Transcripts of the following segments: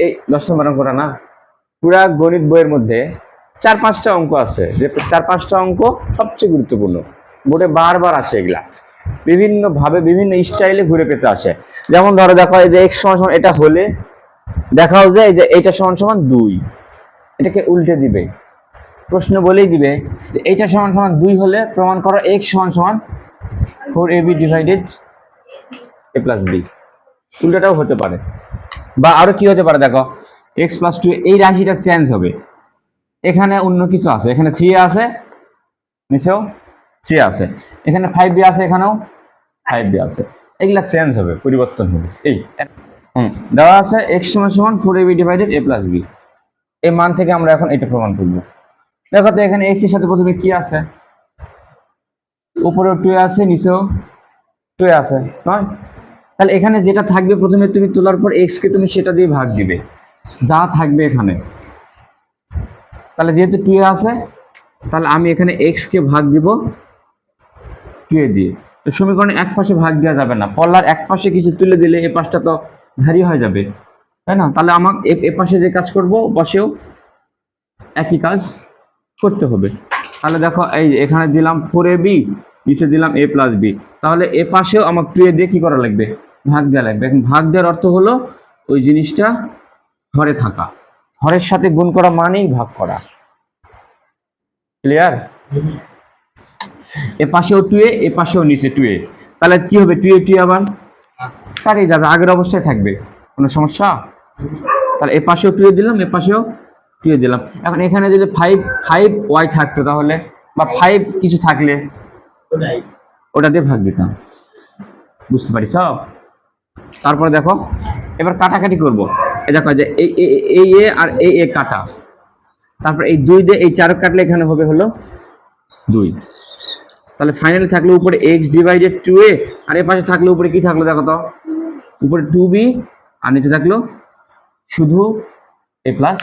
এই 10 নম্বর অঙ্কটা না, পুরা গণিত বইয়ের মধ্যে 4-5টা অঙ্ক আছে, যে 4-5টা অঙ্ক সবচেয়ে গুরুত্বপূর্ণ, বোর্ডে বারবার আসে এগুলা, বিভিন্ন ভাবে বিভিন্ন স্টাইলে ঘুরে পেতে আসে। যেমন ধরো দেখো, এই যে x সমান এটা হলে দেখাও যে এই যে এইটা সমান সমান 2, এটাকে উল্টে দিবে, প্রশ্ন বলেই দিবে যে এইটা সমান সমান 2 হলে প্রমাণ করো x সমান সমান 4ab divided a plus b। উল্টাটাও হতে পারে, বা আরো কি হতে পারে দেখো, x প্লাস 2, এই রাশিটা চেঞ্জ হবে, এখানে অন্য কিছু আছে, এখানে 3 আছে, নিচেও 3 আছে, এখানে 5b আছে, এখানেও 5b আছে, এগুলা চেঞ্জ হবে, পরিবর্তন হবে। এই দেওয়া আছে x সমান সমান 4ab divided a plus b, এই মান থেকে আমরা এখন এটা প্রমাণ করব। দেখো তো এখানে x এর সাথে প্রথমে কি আছে, উপরেও 2 আছে, নিচেও 2 আছে, নয়? তাহলে এখানে যেটা থাকবে প্রথমে তুমি তোলার পর x কে তুমি সেটা দিয়ে ভাগ দিবে, যা থাকবে এখানে। তাহলে যেহেতু 2 আছে, তাহলে আমি এখানে x কে ভাগ দিব 2 দিয়ে। তো সমীকরণে এক পাশে ভাগ দেওয়া যাবে না, পল্লার এক পাশে কিছু তুলে দিলে এ পাশটা তো ভারী হয়ে যাবে, তাই না? তাহলে আমার এ পাশে যে কাজ করব পাশেও একই কাজ করতে হবে। তাহলে দেখো এই এখানে দিলাম 4ab, নিচে দিলাম a প্লাস b, তাহলে এ পাশেও আমার 2 দিয়ে কি করা লাগবে, ভাগ দেওয়া লাগবে। এখন ভাগ দেওয়ার অর্থ হলো ওই জিনিসটা হরে থাকা, হরের সাথে গুণ করা মানেই ভাগ করা। ক্লিয়ার? এ পাশেও 2a, এ পাশেও নিচে 2a, তাহলে কি হবে, 2a আবার কাটিয়ে যাবে, আগের অবস্থায় থাকবে, কোনো সমস্যা? তাহলে এ পাশেও 2a দিলাম, এ পাশেও 2a দিলাম। এখন এখানে যদি 5y থাকতো তাহলে, বা 5 কিছু থাকলে ওটা দিয়ে ভাগ দিতাম, বুঝতে পারিস? তারপরে দেখো এবার কাটাকাটি করব, এই দেখো যে এই এ আর এই এ কাটা, তারপর এই 2 দিয়ে এই 4 কাটলে এখানে হবে হলো 2। তাহলে ফাইনালি থাকলো উপরে x ডিভাইডেড 2a, আর এর পাশে থাকলো উপরে কি থাকলো দেখো তো, উপরে 2b, আর নিচে থাকলো শুধু a প্লাস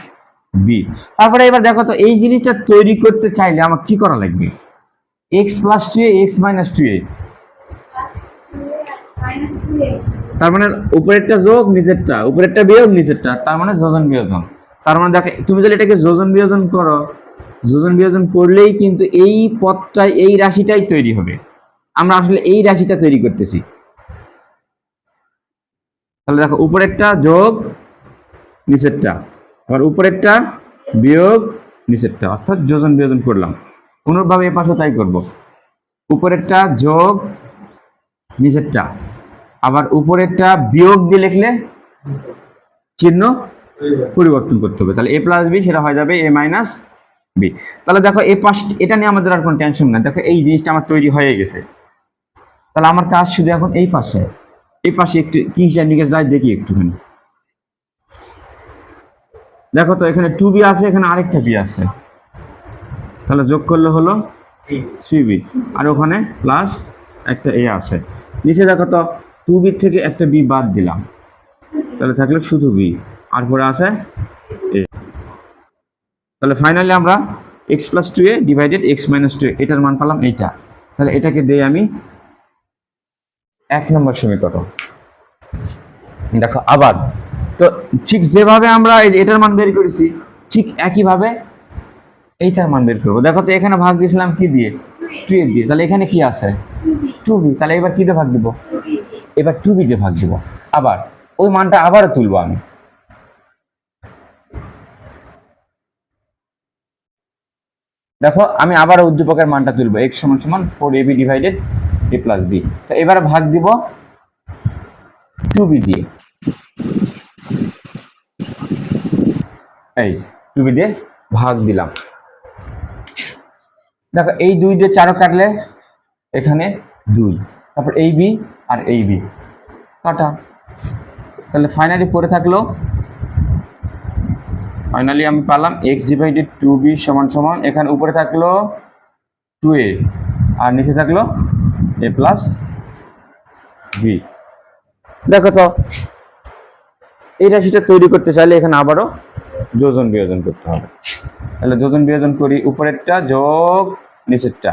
b। তারপরে এবার দেখো তো এই জিনিসটা তৈরি করতে চাইলে আমার কি করা লাগবে, x plus 2a, x minus 2a, তার মানে উপরেরটা যোগ নিচেরটা, উপরেরটা বিয়োগ নিচেরটা, তার মানে যোজন বিয়োজন। তার মানে দেখো তুমি যদি এটাকে যোজন বিয়োজন করো, যোজন বিয়োজন করলেই কিন্তু এই পদটাই, এই রাশিটাই তৈরি হবে। আমরা আসলে এই রাশিটা তৈরি করতেছি। তাহলে দেখো উপরেরটা যোগ নিচেরটা, আবার উপরেরটা বিয়োগ নিচেরটা, অর্থাৎ যোজন বিয়োজন করলাম। অনুরূপভাবে এ পাশে তাই করব, উপরেরটা যোগ নিচেরটা, আবার উপরেরটা বিয়োগ দিয়ে লিখলে চিহ্ন পরিবর্তন করতে হবে, তাহলে a প্লাস বি সেটা হয়ে যাবে a মাইনাস বি। তাহলে দেখো এই পাশ, এটা নিয়ে আমাদের আর কোনো টেনশন নাই, দেখো এই জিনিসটা আমার তৈরি হয়ে গেছে। তাহলে আমার কাজ শুধু এখন এই পাশে একটু কি হিসাব নিকাশ যায় দেখি একটুখানি। দেখো তো এখানে 2b আছে, এখানে আরেকটা b আছে, তাহলে যোগ করলে হলো 3b, আর ওখানে প্লাস একটা a আছে। নিচে দেখো তো 2b থেকে একটা b বাদ দিলাম, তাহলে থাকলো শুধু b, আর পরে আছে a। তাহলে ফাইনালি আমরা x plus 2a divided x minus 2a, এটার মান পেলাম এইটা। তাহলে এটাকে দেই আমি 1 নম্বর সমীকরণ। দেখো আবার তো ঠিক যেভাবে আমরা এটার মান বের করেছি, ঠিক একইভাবে এইটার মান বের করবো। দেখো তো এখানে ভাগ দিয়েছিলাম কি দিয়ে, 2a দিয়ে, তাহলে এখানে কি আছে 2b, তাহলে এবার কি দিয়ে ভাগ দিব, এবার 2b দিয়ে ভাগ দিব। আবার ওই মানটা আবারও তুলবো আমি, দেখো আমি আবার উদ্দীপকের মানটা তুলবো, x সমান সমান 4ab divided a plus b। তো এবারে ভাগ দিব 2b দিয়ে, এই 2b দিয়ে ভাগ দিলাম। দেখো এই 2 দিয়ে 4 কাটলে এখানে 2, তারপর এই b আর এই b কাটা, তাহলে ফাইনালি পড়ে থাকলো, ফাইনালি আমি পেলাম x ডিভাইডেড 2b সমান সমান, এখানে উপরে থাকলো 2a আর নিচে থাকলো a প্লাস b। দেখো তো এই রাশিটা তৈরি করতে চাইলে এখানে আবারও যোজন বিয়োজন করতে হবে। তাহলে যোজন বিয়োজন করি, উপরেরটা যোগ নিচেরটা,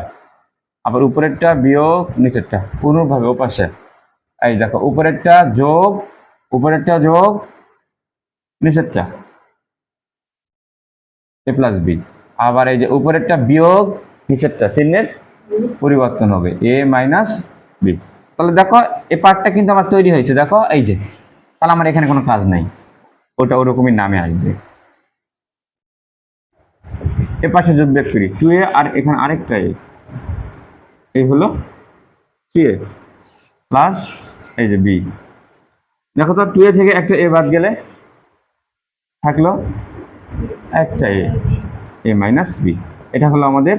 আবার উপরেরটা বিয়োগ নিচেরটা, অনুরূপভাবে ওপাশে এই দেখো উপরেরটা যোগ, উপরেরটা যোগ নিচেরটা এ প্লাস বি, আবার এই যে উপরেরটা বিয়োগ নিচেরটা, চিহ্নের পরিবর্তন হবে এ মাইনাস বি। তাহলে দেখো এই পার্টটা কিন্তু আমার তৈরি হয়েছে, দেখো এই যে, তাহলে আমার এখানে কোনো কাজ নাই, ওটা ওরকমই নামে আসবে। এ পাশে যোগ বিয়োগ করি 2a আর এখানে আরেকটা এই হলো 3a প্লাস এই যে বি। দেখো তো 2a থেকে একটা এ বাদ গেলে থাকলো একটা এ মাইনাস বি। এটা হলো আমাদের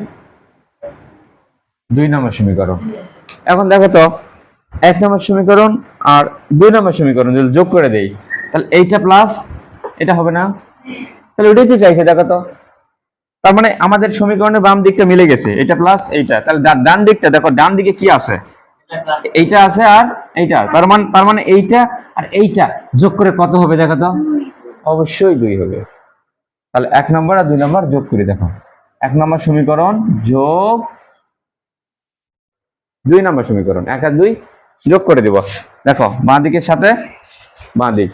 2 নম্বর সমীকরণ। এখন দেখো তো 1 নম্বর সমীকরণ আর 2 নম্বর সমীকরণ যদি যোগ করে দেই তাহলে এইটা প্লাস এটা হবে না, তাহলে ওটাই তো চাইছে। দেখো তো, তার মানে আমাদের সমীকরণের বাম দিকটা মিলে গেছে, এটা প্লাস এইটা, তাহলে ডান দিকটা দেখো, ডান দিকে কি আছে, এইটা আছে আর এইটা, তার মানে এইটা আর এইটা যোগ করে কত হবে দেখো তো, অবশ্যই 2 হবে। তাহলে 1 নম্বর আর 2 নম্বর যোগ করি, দেখো 1 নম্বর সমীকরণ যোগ 2 নম্বর সমীকরণ, 1 আর 2 যোগ করে দিব। দেখো বাঁ দিকের সাথে বাঁ দিক,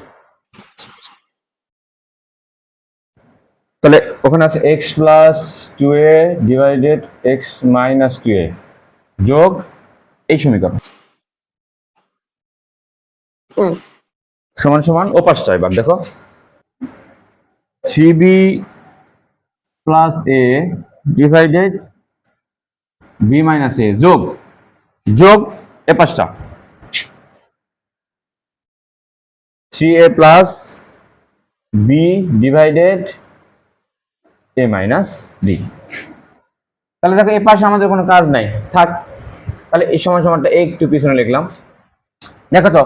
তাহলে ওখানে আছে x plus 2a divided x minus 2a যোগ এই সমীকরণ সমান সমান ও পাশটা। এবার দেখো 3b plus a divided b minus a যোগ যোগ এ পাশটা 3a plus b divided a minus b। তাহলে দেখো এই পাশে আমাদের কোনো কাজ নাই, থাক। তাহলে এই সমান সমানটা একটু পিছনে লিখলাম। দেখো তো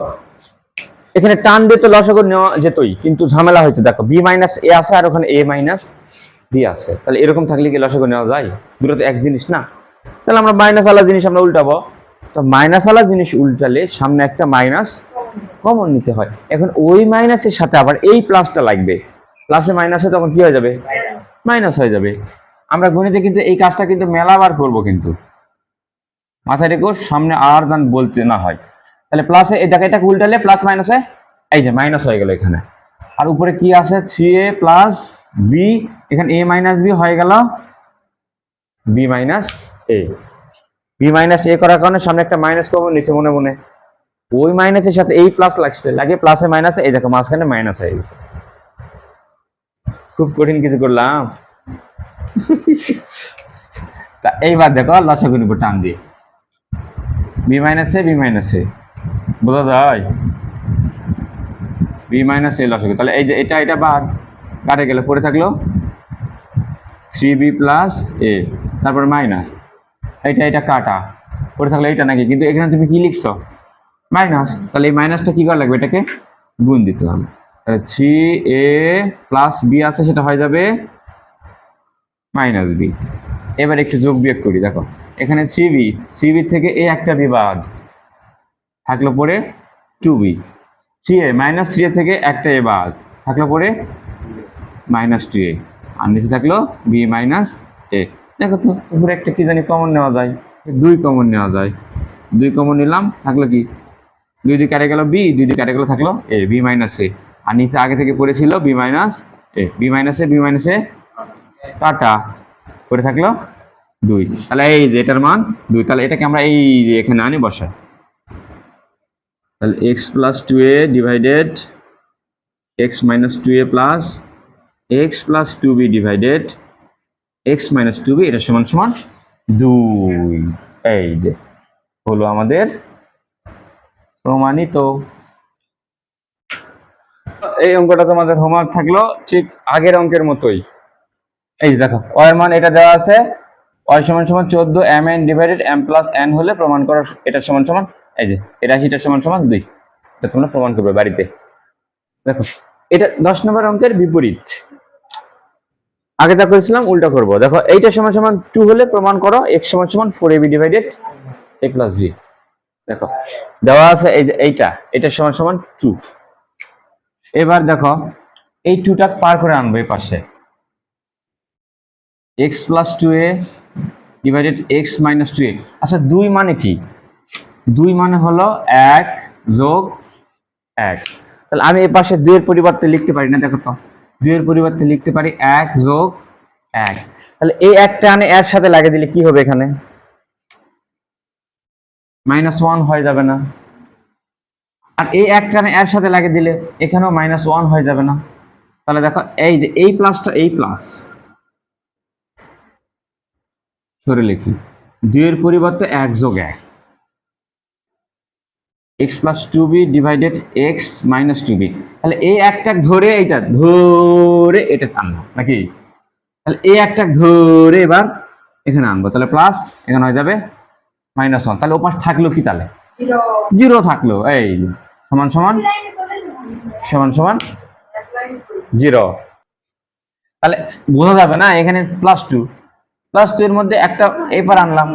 এখানে টান দিয়ে তো লসাগু নেওয়া যেতই, কিন্তু ঝামেলা হয়েছে, দেখো বি মাইনাস এ আছে আর ওখানে এ মাইনাস বি আছে, তাহলে এরকম থাকলে কি লসাগু নেওয়া যায়? দুটো তো এক জিনিস না। তাহলে আমরা মাইনাস আলা জিনিস আমরা উল্টাবো, তো মাইনাস আলা জিনিস উল্টালে সামনে একটা মাইনাস কমন নিতে হয়। এখন ওই মাইনাসের সাথে আবার এই প্লাসটা লাগবে, প্লাসে মাইনাসে তখন কি হয়ে যাবে? মাইনাস হয়ে যাবে। আমরা গণিতে কিন্তু এই কাজটা কিন্তু মেলাবার করবো, কিন্তু মাথায় রেখো সামনে আর দান বলতে না হয়। তাহলে প্লাসে এই দেখো এটাকে উল্টালে প্লাস মাইনাসে এই যে মাইনাস হয়ে গেল এখানে, আর উপরে কি আছে 3a প্লাস বি, এখানে a মাইনাস বি হয়ে গেল বি মাইনাস এ। বি মাইনাস এ করার কারণে সামনে একটা মাইনাস কমন নিচ্ছে, মনে মনে ওই মাইনাসের সাথে এই প্লাস লাগছে, লাগে প্লাসে মাইনাসে এই দেখো মাঝখানে মাইনাস হয়ে গেছে। খুব কঠিন কিছু করলাম। তা এইবার দেখো লসাগুর উপর টান দিয়ে বি মাইনাস এ বোঝা যায়, বি মাইনাস এ লসাগু। তাহলে এই যে এটা বাদ কাটে গেলে পড়ে থাকলো 3b প্লাস এ, তারপর মাইনাস এটা কাটা পড়ে থাকলো এইটা নাকি, কিন্তু এখানে তুমি কি লিখছো? মাইনাস। তাহলে এই মাইনাসটা কি করা লাগবে? এটাকে গুণ দিতে হবে। তাহলে 3a প্লাস বি আছে, সেটা হয়ে যাবে মাইনাস বি। এবার একটু যোগ বিয়োগ করি, দেখো এখানে 3b থেকে এ একটা বি বাদ থাকলো পরে 2b, 3a মাইনাস 3a থেকে একটা এ বাদ থাকলো পরে মাইনাস 2a, আর নিচে থাকলো বি মাইনাস এ। দেখো তো উপরে একটা কি জানি কমন নেওয়া যায়, 2 কমন নেওয়া যায়, 2 কমন নিলাম, থাকলো কি 2 দিয়ে কাটে গেল বি, 2 দিয়ে কাটে গেল থাকলো এ বি মাইনাস এ, আর নিচে আগে থেকে পড়েছিল বি মাইনাস এ, বি মাইনাস এ কাটা পড়ে থাকলো 2। তাহলে এই যে এটার মান 2, তাহলে এটাকে আমরা এই যে এখানে আনি বসাই। তাহলে x plus 2a divided x minus 2a plus x plus 2b divided x minus 2b, এটা সমান সমান 2। এই যে হলো আমাদের প্রমাণিত। এই অঙ্কটা তোমাদের হোমওয়ার্ক থাকলো ঠিক আগের অঙ্কের মতোই। এই যে দেখো y এর মান এটা দেওয়া আছে, y সমান সমান 14 mn divided m plus n হলে প্রমাণ করার এটা সমান সমান এই যে এটা রাশিটা সমান সমান 2। এটা তোমরা প্রমাণ করবে বাড়িতে। দেখো এটা 10 নম্বর অঙ্কের বিপরীত, আগে যা করেছিলাম উল্টা করব। দেখো এইটা সমান সমান 2 হলে প্রমাণ করো x সমান সমান 4ab divided a plus b। দেখো দেওয়া আছে এই যে এটা সমান সমান 2। এবার দেখো এই 2টা পার করে আনবো এই পাশে, x plus 2a divided x minus 2a। আচ্ছা 2 মানে কি? 2 মানে হলো 1 যোগ 1, তাহলে আমি এই পাশে 2 এর পরিবর্তে লিখতে পারি না, দেখো তো 2 এর পরিবর্তে লিখতে পারি 1 যোগ 1। তাহলে এই একটা আনে এর সাথে লাগিয়ে দিলে কি হবে, এখানে -1 হয়ে যাবে না? আর এই একটা আনে এর সাথে লাগিয়ে দিলে এখানেও -1 হয়ে যাবে না? তাহলে দেখো এই যে এই প্লাসটা এই প্লাস ধরে লিখি, 2 এর পরিবর্তে 1 যোগ 1, x plus 2b divided x minus 2b। তাহলে এই একটা ধরে এইটা ধরে এটা টানবো নাকি? তাহলে এই একটা ধরে এবার এখানে আনবো, তাহলে প্লাস এখানে হয়ে যাবে -1। তাহলে ওপাশ থাকলো কি, তাহলে 0 থাকলো, এই সমান সমান সমান সমান 0। তাহলে বোঝা যাবে না এখানে +2 এর মধ্যে একটা এবার আনলাম,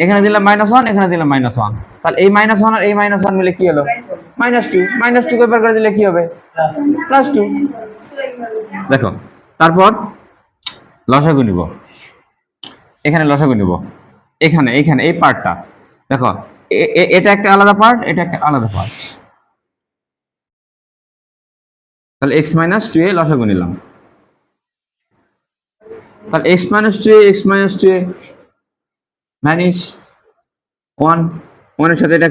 এখানে দিলাম -1, এখানে দিলাম -1। তাহলে এই -1 আর এই -1 মিলে কি হলো, -2। -2 এবার করে দিলে কি হবে, +2। দেখো তারপর লসাগু নিব, এখানে লসাগু নিব, এখানে এখানে এই পার্টটা দেখো, এটা একটা আলাদা পার্ট, এটা একটা আলাদা পার্ট। তাহলে x - 2a লসাগু নিলাম, তাহলে x - 2a মাইনাস 1, 1 এর সাথে এটা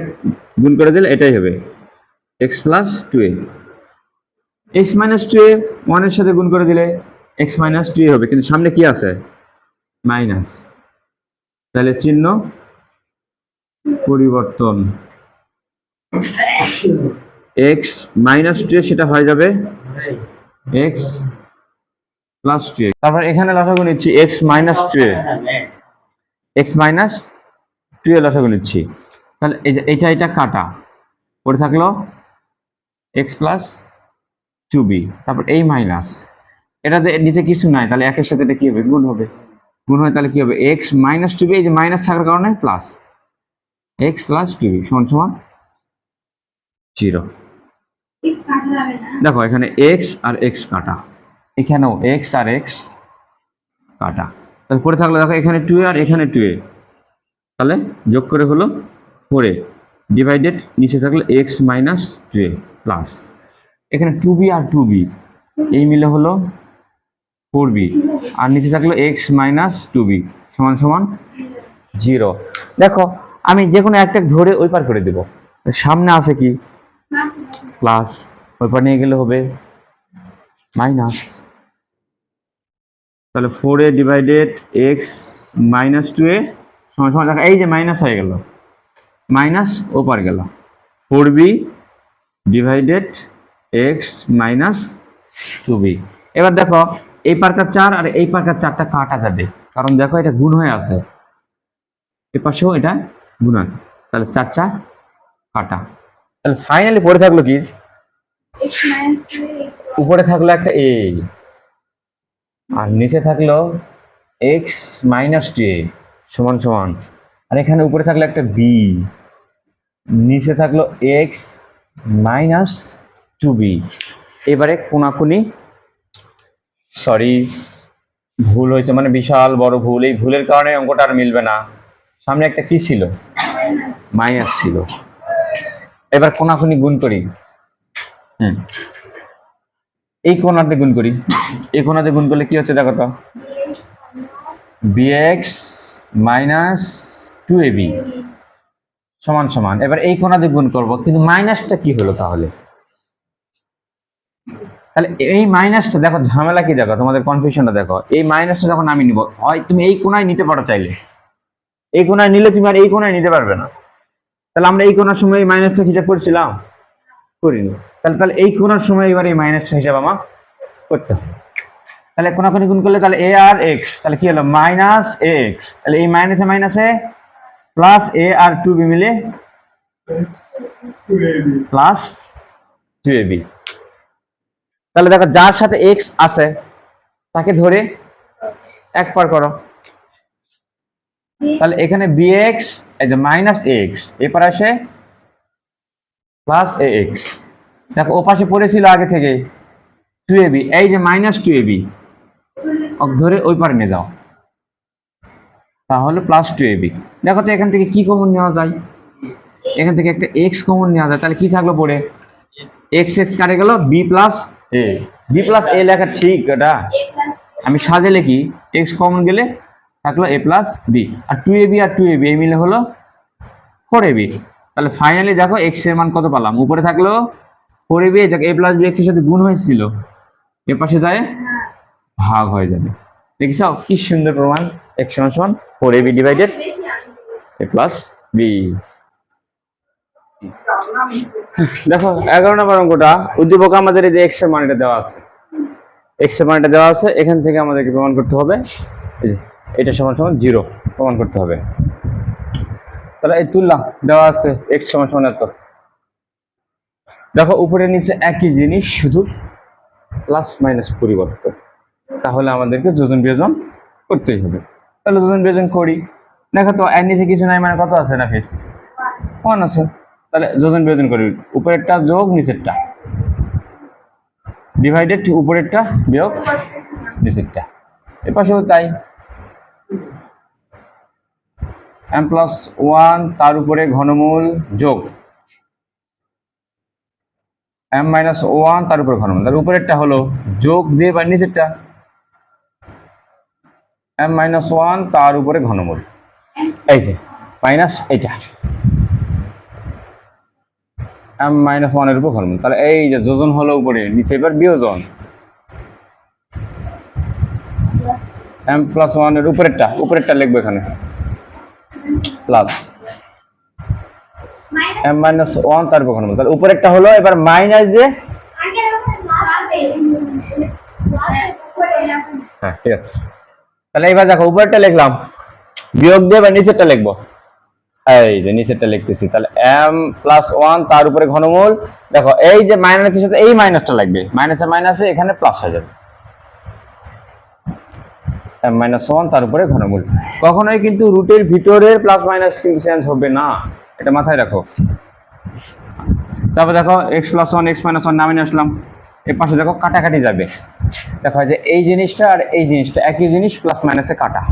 গুণ করে দিলে এটাই হবে x plus 2a। x - 2a 1 এর সাথে গুণ করে দিলে x - 2a হবে, কিন্তু সামনে কি আছে, মাইনাস। তাহলে চিহ্ন পরিবর্তন, x - 2a সেটা হয়ে যাবে x প্লাস 2a। তারপর এখানে লসাগু নিচ্ছি x - 2a, x - 2a লসাগু নিচ্ছি। তাহলে এই যে এটা কাটা পড়ে থাকলো x প্লাস 2b, তারপর এই মাইনাস, এটাতে নিচে কিছু নাই, তাহলে একের সাথে এটা কি হবে, গুণ হবে। গুণ হয় তাহলে কি হবে, x - 2b, এই যে মাইনাস থাকার কারণে প্লাস, x প্লাস 2b সমান সমান 0। দেখো এখানে x আর x কাটা, এখানেও x আর x কাটা, তাহলে পড়ে থাকলো দেখো এখানে 2a আর এখানে 2a, তাহলে যোগ করে হলো 4a ডিভাইডেড নিচে থাকলো x - 2a প্লাস এখানে 2b আর 2b এই মিলে হলো 4b, আর নিচে থাকলো x - 2b সমান সমান 0। দেখো আমি যে কোনো একটা ধরে ওই পার করে দেব, সামনে আছে কি প্লাস, ওই পার নিয়ে গেলে হবে মাইনাস। তাহলে 4a ডিভাইডেড x - 2a সমান সমান, দেখো এই যে মাইনাস হয়ে গেল, মাইনাস ওপার গেল 4b ডিভাইডেড x - 2b। এবার দেখো এই পার্কার 4 আর এই পার্কার 4টা কাটা যাবে, কারণ দেখো এটা গুণ হয়ে আছে, এ পাশেও এটা গুণ আছে, তাহলে 4 কাটা। তাহলে ফাইনালি পড়ে থাকলো কি, উপরে থাকলো একটা a আর নিচে থাকলো x - 2a সমান সমান, আর এখানে উপরে থাকলো একটা b, নিচে থাকলো x - 2b। এবারে কোনাকুনি, সরি ভুল হয়েছে, মানে বিশাল বড় ভুল, এই ভুলের কারণে অঙ্কটা আর মিলবে না। সামনে একটা কি ছিল, মাইনাস ছিল। এবার কোনাকুনি গুণ করি, এই কোণাতে গুণ করি, এই কোণাতে গুণ করলে কি হচ্ছে দেখো তো, bx - 2ab সমান সমান, এবার এই কোণাতে গুণ করব, কিন্তু মাইনাসটা কি হলো, তাহলে এই মাইনাসটা দেখো ঝামেলা কি, দেখো তোমাদের কনফিউশনটা দেখো, এই মাইনাসটা যখন আমি নিব, হয় তুমি এই কোণায় নিতে পারো চাইলে, এই কোণায় নিলে তুমি আর এই কোণায় নিতে পারবে না। তাহলে আমরা এই কোণার সময় এই মাইনাসটা হিসাব করেছিলাম, করিনি। তাহলে এই কোণার সময় এবার এই মাইনাসটা হিসাব আমার করতে হবে। তাহলে কোনাকুনি গুণ করলে তাহলে a আর x, তাহলে কি হলো -ax, তাহলে এই মাইনাসে মাইনাসে প্লাস a আর 2b মিলে প্লাস 2ab। তাহলে দেখো যার সাথে x আছে তাকে ধরে এক পার করো, তাহলে এখানে bx এই যে -ax এপার আসে প্লাস ax। দেখো ও পাশে পড়েছিল আগে থেকে 2ab, এই যে -2ab ধরে ওই পারে নিয়ে যাও, তাহলে প্লাস 2ab। দেখো তো এখান থেকে কি কমন নেওয়া যায়, এখান থেকে একটা x কমন নেওয়া যায়, তাহলে কি থাকলো পড়ে এক্স এক্স কাটে গেল, বি প্লাস এ। বি প্লাস এ লেখা ঠিক, এটা আমি সাজে লিখি, এক্স কমন গেলে থাকলো A plus B, R 2ab R 2ab এই মিলে হলো 4ab। তাহলে ফাইনালি দেখো এক্স এর মান কত পেলাম, উপরে থাকলো 4ab, দেখো এ প্লাস বি এক্স এর সাথে গুণ হয়েছিল, এ পাশে যায় ভাগ হয়ে যাবে। দেখিস কি সুন্দর প্রমাণ, এক্স সমান 4ab ডিভাইডেড এ প্লাস বি। দেখো 11 নম্বর অঙ্কটা, উদ্দীপক আমাদের এই যে এক্স এর মানটা দেওয়া আছে, এক্স এর মানটা দেওয়া আছে, এখান থেকে আমাদেরকে প্রমাণ করতে হবে এই যে এটা সমান সমান 0 প্রমাণ করতে হবে। তাহলে এই তুললাম, দেওয়া আছে এক্স সমান সমান এত। দেখো উপরে নিচে একই জিনিস, শুধু প্লাস মাইনাস পরিবর্তন, তাহলে আমাদেরকে যোজন বিয়োজন করতেই হবে। তাহলে যোজন বিয়োজন করি। দেখো তো এর নিচে কিছু নাই, মানে কত আছে না ফিস 1 আছে। তাহলে যোজন বিয়োজন করি, উপরেরটা যোগ নিচেরটা, ডিভাইডেড উপরেরটা বিয়োগ নিচেরটা, এ পাশেও তাই। m প্লাস 1 তার উপরে ঘনমূল যোগ m মাইনাস 1 তার উপরে ঘনমূল, তার উপরেরটা হলো যোগ দিয়ে বা নিচেরটা m মাইনাস 1 তার উপরে ঘনমূল, এই যে মাইনাস এটা m মাইনাস 1 এর উপর ঘনমূল। তাহলে এই যে যোজন হলো উপরে, নিচে এবার বিয়োজন, m প্লাস 1 এর উপরেরটা লিখবো এখানে প্লাস m মাইনাস 1 তার উপর ঘনমূল, তাহলে উপরেরটা হলো এবার মাইনাস দিয়ে, হ্যাঁ ঠিক আছে। তাহলে এবার দেখো উপরেরটা লিখলাম, বিয়োগ দিয়ে এবার নিচেরটা লিখবো, এই যে নিচেরটা লিখতেছি। তাহলে m প্লাস 1 তার উপরে ঘনমূল, দেখো এই যে মাইনাসের সাথে এই মাইনাসটা লাগবে, মাইনাসে মাইনাসে এখানে প্লাস হয়ে যাবে, m মাইনাস 1 তার উপরে ঘনমূল। কখনোই কিন্তু রুটের ভিতরের প্লাস মাইনাস কিন্তু চেঞ্জ হবে না, এটা মাথায় রাখো। তারপর দেখো x প্লাস 1 x মাইনাস 1 নামিয়ে আসলাম, এর পাশে দেখো কাটাকাটি যাবে, দেখো যে এই জিনিসটা আর এই জিনিসটা একই জিনিস, প্লাস মাইনাসে কাটা,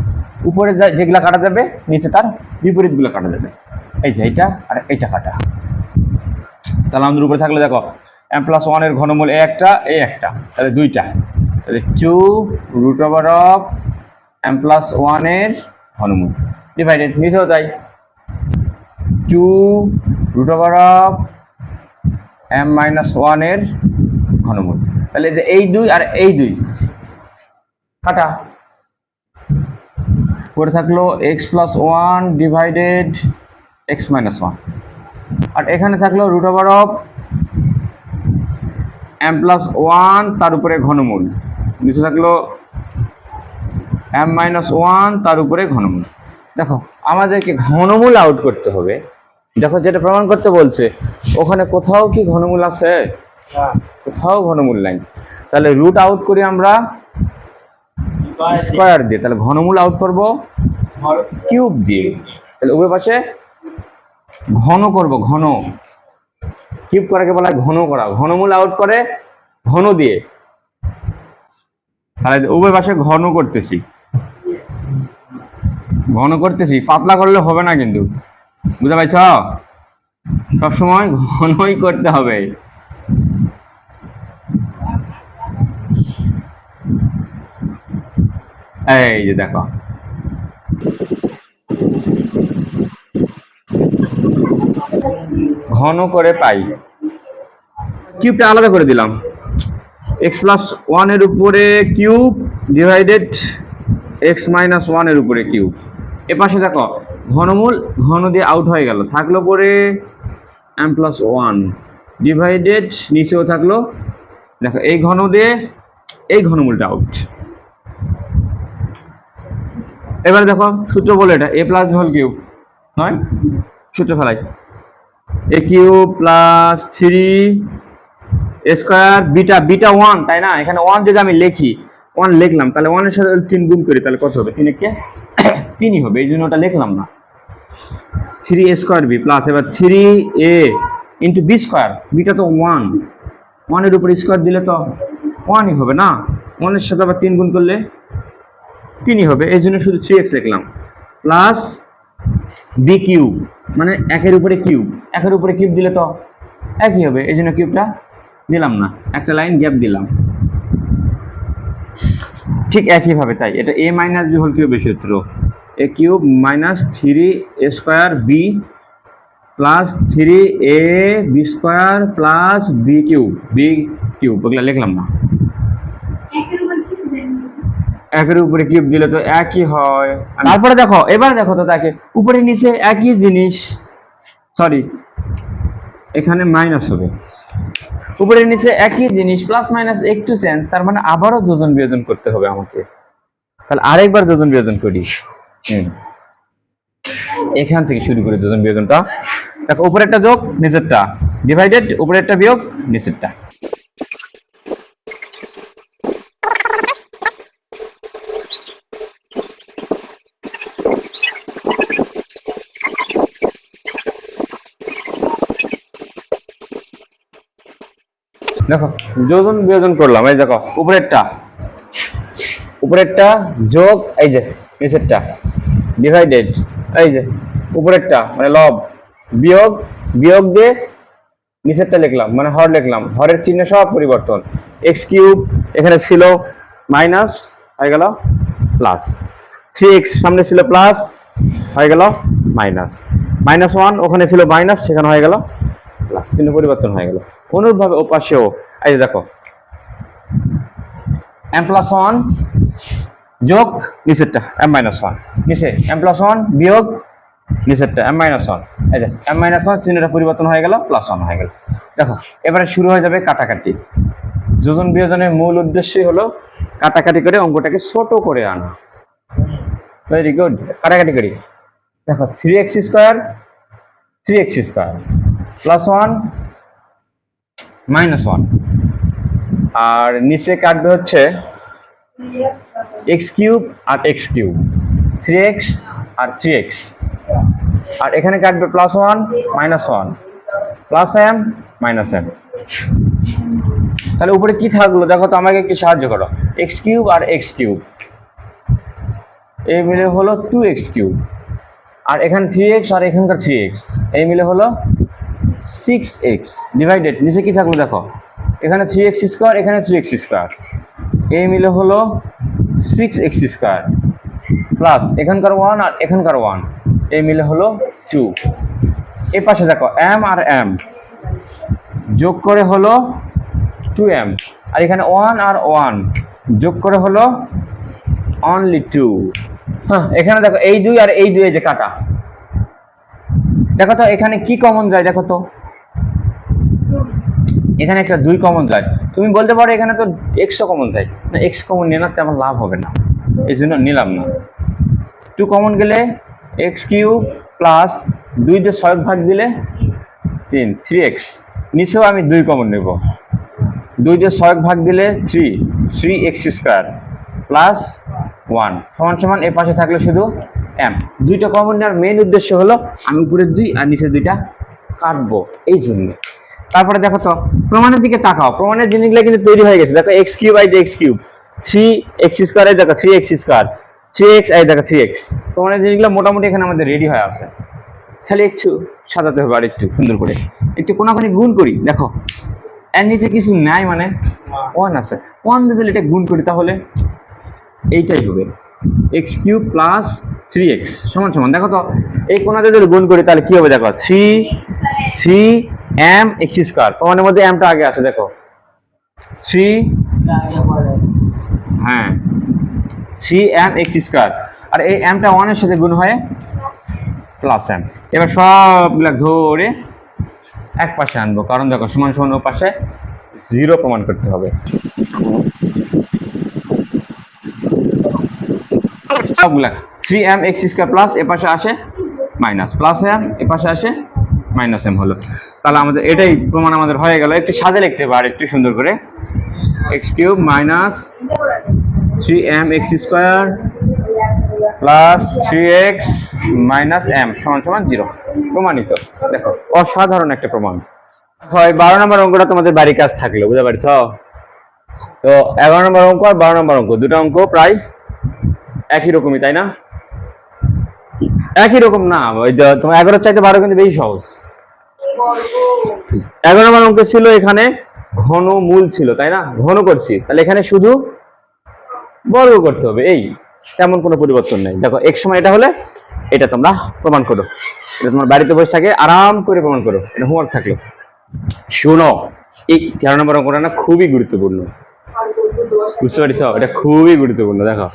উপরে যেগুলা কাটা যাবে নিচে তার বিপরীত গুলো কাটা যাবে, এই যে এইটা আর এইটা কাটা। তাহলে আমাদের উপরে থাকলে দেখো m প্লাস 1 এর ঘনমূল এই একটা, তাহলে দুইটা, তাহলে 2 root over of m plus 1 এর ঘনমূল ডিভাইডেড, নিচেও তাই 2 root over of m minus 1 এর ঘনমূল। তাহলে যে এই 2 আর এই 2 কাটা, পরে থাকলো x plus 1 divided x minus 1, আর এখানে থাকলো root over of m plus 1 তার উপরে ঘনমূল, নিচে থাকলো m মাইনাস 1 তার উপরে ঘনমূল। দেখো আমাদেরকে ঘনমূল আউট করতে হবে, দেখো যেটা প্রমাণ করতে বলছে ওখানে কোথাও কি ঘনমূল আছে, কোথাও ঘনমূল নাই। তাহলে রুট আউট করি আমরা স্কয়ার দিয়ে, তাহলে ঘনমূল আউট করব কিউব দিয়ে, তাহলে উভয় পাশে ঘন করব, ঘন কিউব করাকে বলা হয় ঘন করা, ঘনমূল আউট করে ঘন দিয়ে, তাহলে উভয় পাশে ঘন করতেছি, পাতলা করলে হবে না কিন্তু, বুঝতে পারছ, সবসময় ঘনই করতে হবে। এই যে দেখো ঘন করে পাই, কিউবটা আলাদা করে দিলাম, x প্লাস 1 এর উপরে কিউব ডিভাইডেড x মাইনাস 1 এর উপরে কিউব, এ পাশে দেখো ঘনমূল ঘন দিয়ে আউট হয়ে গেল, থাকলো পরে m প্লাস 1 ডিভাইডেড, নিচেও থাকলো দেখো এই ঘন দিয়ে এই ঘনমূলটা আউট। এবার দেখো সূত্র বলে এটা a প্লাস হোল কিউব নয়, সূত্র ফেলাই a cube plus 3 square beta, beta 1 তাই না, এখানে 1 যদি আমি লিখি 1 লিখলাম, তাহলে 1 এর সাথে 3 গুণ করি তাহলে কত হবে, 3 কে 3ই হবে, এই জন্য ওটা লিখলাম না, 3a স্কয়ার b প্লাস এবার 3a into b square, beta তো 1 এর উপর স্কয়ার দিলে তো 1ই হবে না, 1 এর সাথে আবার 3 গুণ করলে 3ই হবে, এই জন্য শুধু 3x লিখলাম, প্লাস b কিউব মানে 1 এর উপরে কিউব, 1 এর উপরে কিউব দিলে তো একই হবে, এই জন্য কিউবটা দিলাম না, একটা লাইন গ্যাপ দিলাম। ঠিক একইভাবে তাই এটা a মাইনাস b হোল কিউবের সূত্র, a cube minus 3a square b plus 3ab square plus b cube ওগুলো লিখলাম না, একের উপরে কিউব দিলে তো একই হয়। তারপরে দেখো, এবার দেখো তো তাকে উপরে নিচে একই জিনিস, সরি এখানে মাইনাস হবে, উপরে নিচে একই জিনিস, প্লাস মাইনাস একটু চেঞ্জ, তার মানে আবারও যোজন বিয়োজন করতে হবে আমাকে। তাহলে আরেকবার যোজন বিয়োজন করি, এখান থেকে শুরু করে যোজন বিয়োজনটা। দেখো উপরেরটা যোগ নিচেরটা, ডিভাইডেড উপরেরটা বিয়োগ নিচেরটা। দেখো যোজন বিয়োজন করলাম, এই দেখো উপরেরটা যোগ এই যে নিচেরটা, ডিভাইডেড এই যে উপরেরটা মানে লব, বিয়োগ দিয়ে নিচেরটা লিখলাম মানে হর লিখলাম, হরের চিহ্ন সব পরিবর্তন, এক্স কিউব এখানে ছিল মাইনাস হয়ে গেল প্লাস, 3x সামনে ছিল প্লাস হয়ে গেল মাইনাস, -1 ওখানে ছিল মাইনাস সেখানে হয়ে গেল প্লাস, চিহ্ন পরিবর্তন হয়ে গেল। অনুরূপভাবে ও পাশেও এই যে দেখো m+1 যোগ নিচেরটা m-1, নিচে m+1 বিয়োগ নিচেরটা m-1, এই যে m-1 চিহ্নটা পরিবর্তন হয়ে গেল +1 হয়ে গেল। দেখো এবারে শুরু হয়ে যাবে কাটাকাটি। যোজন বিয়োজনের মূল উদ্দেশ্যই হলো কাটাকাটি করে অঙ্কটাকে ছোট করে আনা। ভেরি গুড, কাটাকাটি করি। দেখো 3x স্কোয়ার +1 -1, আর নিচে কাটবে হচ্ছে x কিউব আর x কিউব, 3x আর 3x, আর এখানে কাটবে +1 -1 প্লাস m -m। তাহলে উপরে কি থাকলো দেখো তো, আমাকে একটু সাহায্য করো। x কিউব আর x কিউব এই মিলে হলো 2x কিউব, আর এখানে 3x আর এখানকার 3x এই মিলে হলো 6x, ডিভাইডেড নিচে কি থাকলো দেখো, এখানে 3x স্কোয়ার এখানে 3x স্কোয়ার এই মিলে হলো 6x স্কোয়ার, প্লাস এখানকার 1 আর এখানকার 1 এই মিলে হলো 2। এই পাশে দেখো m আর m যোগ করে হলো 2m, আর এখানে 1 আর 1 যোগ করে হলো অনলি 2। হ্যাঁ এখানে দেখো এই 2 আর এই 2 এই যে কাটা, দেখো তো এখানে কি কমন যায়, দেখো তো এখানে একটা 2 কমন যায়। তুমি বলতে পারো এখানে তো x কমন যায় না, x কমন নিয়ে না তেমন লাভ হবে না, এই জন্য নিলাম না। 2 কমন গেলে x কিউব প্লাস 2 দিয়ে 6 ভাগ দিলে 3x, নিচেও আমি 2 কমন নেব, 2 দিয়ে 6 ভাগ দিলে 3x স্কোয়ার প্লাস 1 সমান সমান এ পাশে থাকলে শুধু m। দুইটা কমন নেওয়ার মেইন উদ্দেশ্য হলো আমি উপরে 2 আর নিচে 2টা কাটবো এই জন্য। তারপরে দেখো তো প্রমাণের দিকে তাকাও, প্রমাণের জিনিসগুলো কিন্তু তৈরি হয়ে গেছে। দেখো x cube I x cube, 3x square এই দেখো 3x স্কোয়ার, 3x আই দেখো 3x, প্রমাণের জিনিসগুলো মোটামুটি এখানে আমাদের রেডি হয়ে আছে, খালি একটু সাজাতে হবে আর একটু সুন্দর করে, একটু কোনাকুনি গুণ করি। দেখো এর নিচে কিছু নাই মানে 1 আছে, 1 দিয়ে যদি এটা গুণ করি তাহলে এইটাই হবে x কিউব প্লাস 3x সমান সমান, দেখো তো এই কোনাতে যদি গুণ করি তাহলে কি হবে দেখো 3m x স্কোয়ার, প্রমাণের মধ্যে mটা আগে আছে, দেখো 3m x স্কোয়ার, আর এই mটা 1 এর সাথে গুণ হয়ে প্লাস m। এবার সবগুলা ধরে এক পাশে আনবো, কারণ দেখো সমান সমান ও পাশে 0 প্রমাণ করতে হবে। সবগুলা 3m x স্কোয়ার প্লাস এ পাশে আসে মাইনাস প্লাস m, এ পাশে আসে মাইনাস m হলো। তাহলে আমাদের এটাই প্রমাণ আমাদের হয়ে গেল। একটু সাজে লিখতে হবে আর একটু সুন্দর করে, x cube minus 3m x square plus 3x minus m সমান সমান 0, প্রমাণিত। দেখো অসাধারণ একটা প্রমাণ হয়। 12 নম্বর অঙ্কটা তোমাদের বাড়ির কাজ থাকলো, বুঝতে পারছ তো? 11 নম্বর অঙ্ক আর 12 নম্বর অঙ্ক দুটো অঙ্ক প্রায় একই রকমই, তাই না? একই রকম না, ওই তোমার 11 চাইতে 12 কিন্তু বেশি সহজ। 11 নম্বর অঙ্ক ছিল এখানে ঘন মূল ছিল, তাই না? ঘন করছি, তাহলে এখানে শুধু বর্গ করতে হবে, এই তেমন কোনো পরিবর্তন নেই। দেখো এক সময় এটা হলে এটা তোমরা প্রমাণ করো, এটা তোমার বাড়িতে বসে থাকে আরাম করে প্রমাণ করো, এটা হোমওয়ার্ক থাকলো। শোনো, এই 13 নম্বর অঙ্কটা না খুবই গুরুত্বপূর্ণ, বুঝতে পারছো? এটা খুবই গুরুত্বপূর্ণ। দেখো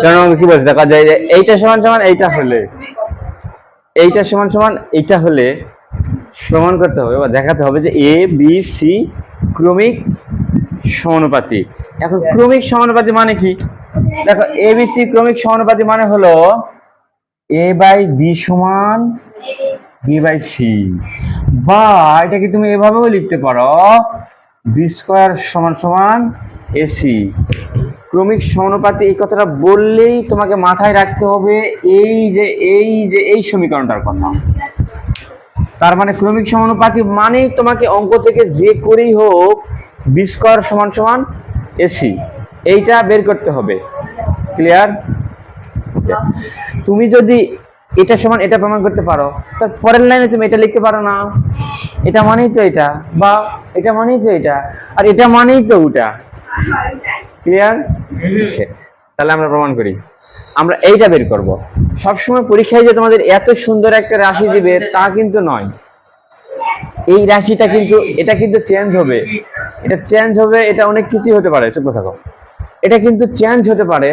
কারণ কি বলছে, দেখা যায় যে এইটা সমান সমান এইটা হলে, এইটা সমান সমান এইটা হলে প্রমাণ করতে হবে বা দেখাতে হবে যে এ বি সি ক্রমিক সমানুপাতি। এখন ক্রমিক সমানুপাতি মানে কি? দেখো এ বি সি ক্রমিক সমানুপাতি মানে হলো এ বাই বি সমান বি বাই সি, বা এটাকে তুমি এভাবেও লিখতে পারো বি স্কোয়ার সমান সমান এসি। ক্রমিক সমানুপাতি এই কথাটা বললেই তোমাকে মাথায় রাখতে হবে এই সমীকরণটার কথা। তার মানে ক্রমিক সমানুপাতি মানে তোমাকে অঙ্ক থেকে যে করেই হোক বি স্কোয়ার সমান সমান এসি এইটা বের করতে হবে। ক্লিয়ার? তুমি যদি এটা সমান এটা প্রমাণ করতে পারো, তার পরের লাইনে তুমি এটা লিখতে পারো না, এটা মানেই তো এটা, বা এটা মানেই তো এটা, আর এটা মানেই তো ওটা। ক্লিয়ার? তাহলে আমরা প্রমাণ করি, আমরা এইটা বের করব। সবসময় পরীক্ষায় যে তোমাদের এত সুন্দর একটা রাশি দিবে তা কিন্তু নয়, এই রাশিটা কিন্তু এটা কিন্তু চেঞ্জ হবে, এটা চেঞ্জ হবে, এটা অনেক কিছুই হতে পারে, চুপ থাকো, এটা কিন্তু চেঞ্জ হতে পারে,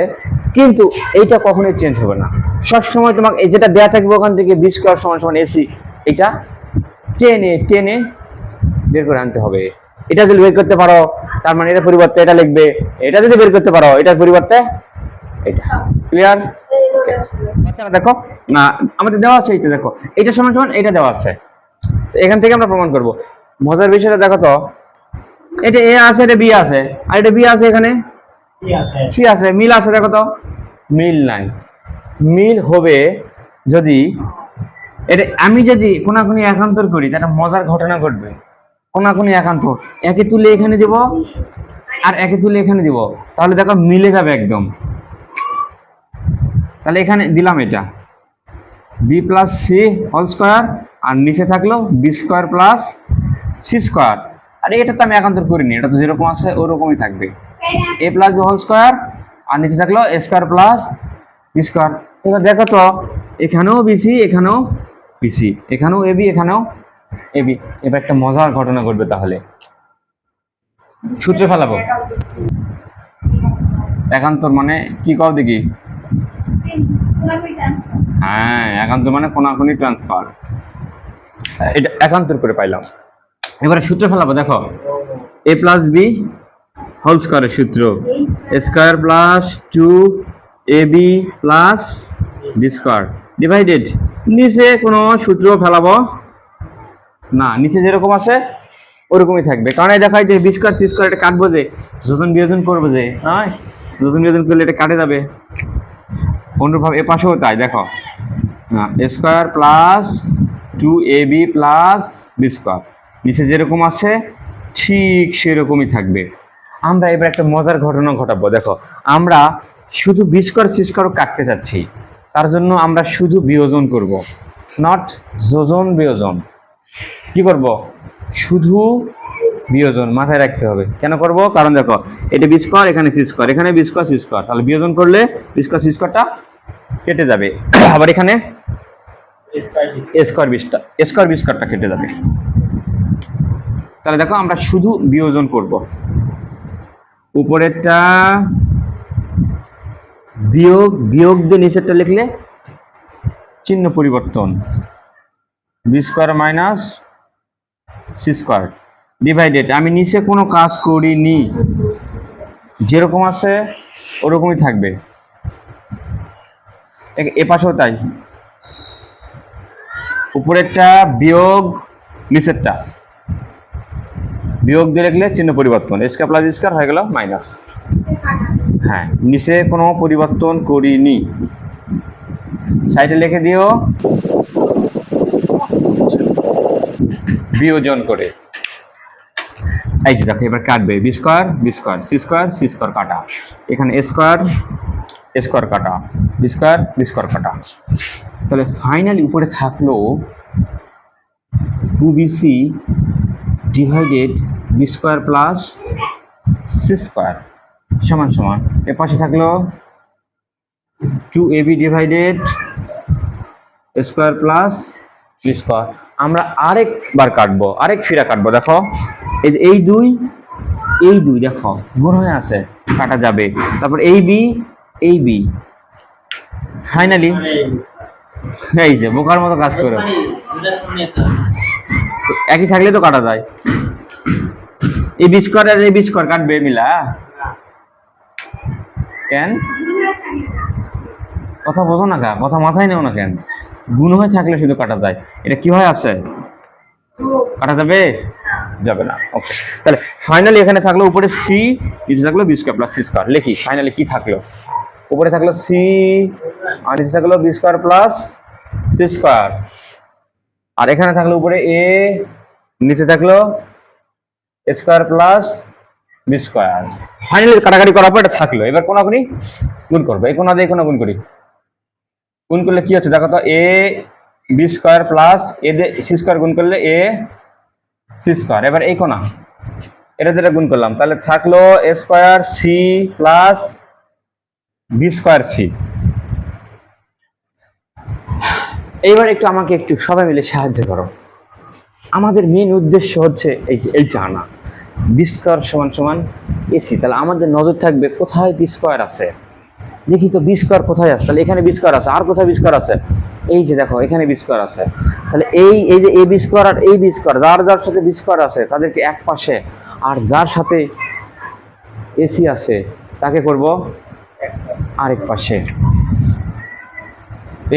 কিন্তু এইটা কখনোই চেঞ্জ হবে না। সবসময় তোমাকে এই যেটা দেয়া থাকবে ওখান থেকে বি স্কোয়ার সমান সমান এসি, এটা টেনে টেনে বের করে আনতে হবে। এটা যদি বের করতে পারো তার মানে এটার পরিবর্তে এটা লিখবে, এটা যদি বের করতে পারো এটার পরিবর্তে এটা। ক্লিয়ার? বাচ্চারা দেখো না, আমাদের দেওয়া আছে এইটা, দেখো এটা সমান সমান এটা দেওয়া আছে, এখান থেকে আমরা প্রমাণ করব। মজার বিষয়টা দেখো তো, এটা এ আছে, এটা বি আছে, আর এটা বি আছে, এখানে সি আছে, মিল আছে, দেখো তো মিল নাই। মিল হবে যদি এটা আমি যদি কোনাকুনি একান্তর করি, তাহলে মজার ঘটনা ঘটবে। কোনাকুনি একান্তর, একে তুলে এখানে দিব আর একে তুলে এখানে দিব, তাহলে দেখো মিলে যাবে একদম। তাহলে এখানে দিলাম এটা B plus C whole square, আর নিচে থাকলো B square plus C square. আর এটা তো আমি একান্তর করিনি, এটা তো যেরকম আছে ওরকমই থাকবে, এ প্লাস বি হোল স্কোয়ার, আর নিচে থাকলো A square plus B square. এবার দেখো তো এখানেও বিসি, এখানেও বিসি, এখানেও এবি, এখানেও এবি। এবার একটা মজার ঘটনা ঘটবে, তাহলে সূত্রে ফেলাবো। একান্তর মানে কি কও দেখি? হ্যাঁ, একান্তর মানে কোনাকুনি ট্রান্সফার, এটা একান্তর করে পাইলাম। এবারে সূত্রে ফেলাবো, দেখো এ প্লাস বি হোল স্কোয়ারের সূত্র A square plus 2ab plus B square divided, নিচে কোনো সূত্র ফেলাবো না, নিচে যেরকম আছে ওরকমই থাকবে। কারণ এই দেখাই যে বি স্কোয়ার সি স্কোয়ার এটা কাটবো, যে যোজন বিয়োজন করবো, যে নয় যোজন বিয়োজন করলে এটা কাটে যাবে। অনুরূপভাবে এ পাশেও তাই, দেখো A square plus 2ab plus B square নিচে যেরকম আছে ঠিক সেরকমই থাকবে। আমরা এবার একটা মজার ঘটনা ঘটাবো। দেখো আমরা শুধু বি স্কোয়ার সি স্কোয়ার কাটতে চাচ্ছি, তার জন্য আমরা শুধু বিয়োজন করব, নট যোজন বিয়োজন। কি করব? শুধু বিয়োজন, মাথায় রাখতে হবে। কেন করব? কারণ দেখো এটা বি স্কোয়ার, এখানে সি স্কোয়ার, এখানে বি স্কোয়ার সি স্কোয়ার, তাহলে বিয়োজন করলে বি স্কোয়ার সি স্কোয়ারটা কেটে যাবে, আবার এখানে স্কোয়ার বি স্কোয়ারটা কেটে যাবে। তাহলে দেখো আমরা শুধু বিয়োজন করব, উপরেরটা বিয়োগ, বিয়োগ দিয়ে নিচেরটা লিখলে চিহ্ন পরিবর্তন, B square minus C square divided, আমি নিচে কোনো কাজ করিনি, যেরকম আছে ওরকমই থাকবে। এ পাশেও তাই, উপরেরটা বিয়োগ, নিচেরটা বিয়োগ দিয়ে লিখলে চিহ্ন পরিবর্তন, স্কোয়ার প্লাস স্কোয়ার হয়ে গেল মাইনাস। হ্যাঁ, নিচে কোনো পরিবর্তন করিনি, সাইডে লিখে দিও বিয়োজন করে। এই যে দেখো এবার কাটবে বি স্কোয়ার সি স্কোয়ার কাটা, এখানে এ স্কোয়ার কাটা, বি স্কোয়ার কাটা। তাহলে ফাইনালি উপরে থাকলো 2bc divided B square plus C square সমান সমান এর পাশে থাকলো 2ab divided square plus B square. আমরা আরেকবার কাটবো, আরেক ফিরা কাটবো। দেখো এই দুই দেখো গুণ হয়ে আছে, কাটা যাবে। তারপর এই বি ফাইনালি এই যে বোকার মতো কাজ করে, একই থাকলে তো কাটা যায়। এই বি স্কোয়ার আর এই বি স্কোয়ার কাটবে মিলা কেন? কথা বোঝো না, কথা মাথায় নেও না কেন? গুণ হয়ে থাকলে শুধু কাটা যায়, এটা কি হয় আছে কাটা যাবে? যাবে না। ওকে, তাহলে ফাইনালি এখানে থাকলো উপরে সি, নিচে থাকলো B square plus C square. লিখি ফাইনালি কি থাকলো, উপরে থাকলো সি আর নিচে থাকলো B square plus C square, আর এখানে থাকলো উপরে এ, নিচে থাকলো square plus B square. Finally কাটাকাটি করার পর এটা থাকলো। এবার কোনাকুনি গুণ করবো, এই কোনা দিয়ে কোনা গুণ করি। গুণ করলে কি হচ্ছে দেখো তো, এ বি স্কোয়ার প্লাস এ দিয়ে সি স্কোয়ার গুণ করলে এ সি স্কোয়ার। এবার এই কোনা এটা যেটা গুণ করলাম, তাহলে থাকলো A square C plus B square C. এইবার একটু আমাকে একটু সবাই মিলে সাহায্য করো। আমাদের মেন উদ্দেশ্য হচ্ছে এইটা আনা, বি স্কোয়ার সমান সমান এসি। তাহলে আমাদের নজর থাকবে কোথায় বি স্কোয়ার আছে, দেখি তো বি স্কোয়ার কোথায় আছে। তাহলে এখানে বি স্কোয়ার আছে, আর কোথায় বি স্কোয়ার আছে? এই যে দেখো এখানে বি স্কোয়ার আছে। তাহলে এই যে এ বি স্কোয়ার আর এই বি স্কোয়ার, যার যার সাথে বি স্কোয়ার আছে তাদেরকে এক পাশে, আর যার সাথে এসি আছে তাকে করব আরেক পাশে।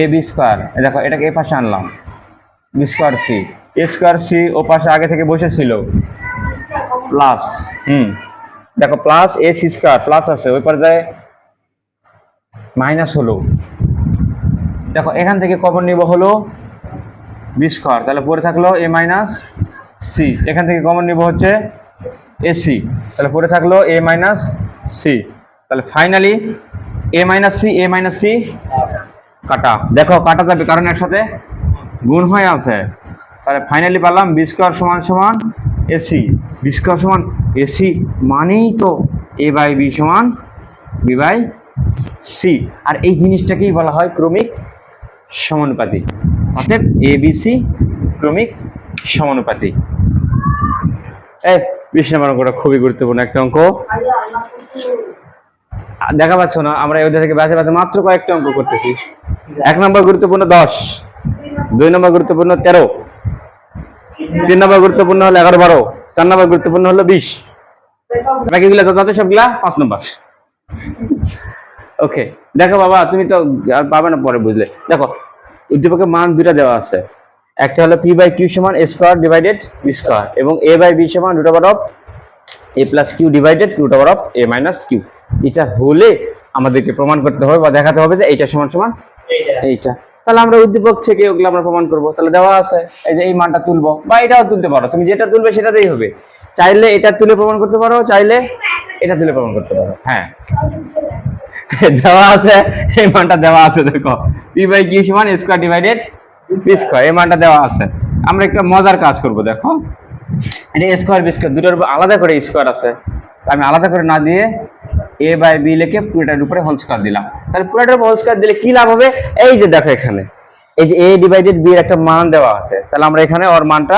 এ বি স্কোয়ার দেখো এটাকে এ পাশে আনলাম, B square C, A square C ও পাশে আগে থেকে বসেছিল প্লাস, দেখো plus A C square plus আছে, ওই পর্যায়ে মাইনাস হলো। দেখো এখান থেকে কমন নিব হলো বি স্কোয়ার, তাহলে পরে থাকলো এ মাইনাস সি। এখান থেকে কমন নিব হচ্ছে এ সি, তাহলে পরে থাকলো এ মাইনাস সি। তাহলে ফাইনালি এ মাইনাস সি কাটা, দেখো কাটা যাবে কারণ এর সাথে গুণ হয়ে আছে। তাহলে ফাইনালি পারলাম বি স্কোয়ার সমান সমান এসি। বি স্কোয়ার সমান এসি মানেই তো এ বাই বি সমান বি বাই সি। আর এই জিনিসটাকেই বলা হয় ক্রমিক সমানুপাতি, অর্থাৎ এ বি সি ক্রমিক সমানুপাতি। এই 20 নম্বর অঙ্কটা খুবই গুরুত্বপূর্ণ একটা অঙ্ক। দেখা পাচ্ছ না, আমরা ওদের থেকে বাঁচে বাঁচে মাত্র কয়েকটা অঙ্ক করতেছি। 1 নম্বর গুরুত্বপূর্ণ 10, 2 নম্বর গুরুত্বপূর্ণ 13, 3 নম্বর গুরুত্বপূর্ণ হলো 11, 12, 4 নম্বর গুরুত্বপূর্ণ হলো 20, বাকিগুলো তো তাতে সবগুলা 5 নম্বর। ওকে, দেখো বাবা তুমি তো আর পাবে না পরে বুঝলে। দেখো উদ্দীপকের মান দুইটা দেওয়া আছে, একটা হলো পি বাই কিউ সমান A square divided B square, এবং এ বাই বি সমান root over of A plus Q divided root over of A minus Q. এটা হলে আমাদেরকে প্রমাণ করতে হবে বা দেখাতে হবে যে এইটা সমান সমান এইটা। তাহলে আমরা উদ্দীপক থেকে ওগুলো আমরা প্রমাণ করবো। তাহলে দেওয়া আছে এই যে এই মানটা তুলবো, বা এটাও তুলতে পারো, তুমি যেটা তুলবে সেটাতেই হবে। চাইলে এটা তুলে প্রমাণ করতে পারো, চাইলে এটা তুলে প্রমাণ করতে পারো। হ্যাঁ দেওয়া আছে, এই মানটা দেওয়া আছে, দেখো পি বাই কিউ সমান A square divided B square, এই মানটা দেওয়া আছে। আমরা একটা মজার কাজ করব, দেখো এটা এ স্কোয়ার বি স্কোয়ার দুটোর আলাদা করে স্কোয়ার আছে, আমি আলাদা করে না দিয়ে এ বাই বি লিখে পুরোটার উপরে হোল স্কোয়ার দিলাম। তাহলে পুরোটার উপর হোল স্কোয়ার দিলে কি লাভ হবে? এই যে দেখো এখানে এই যে এ ডিভাইডেড বি এর একটা মান দেওয়া আছে, তাহলে আমরা এখানে ওর মানটা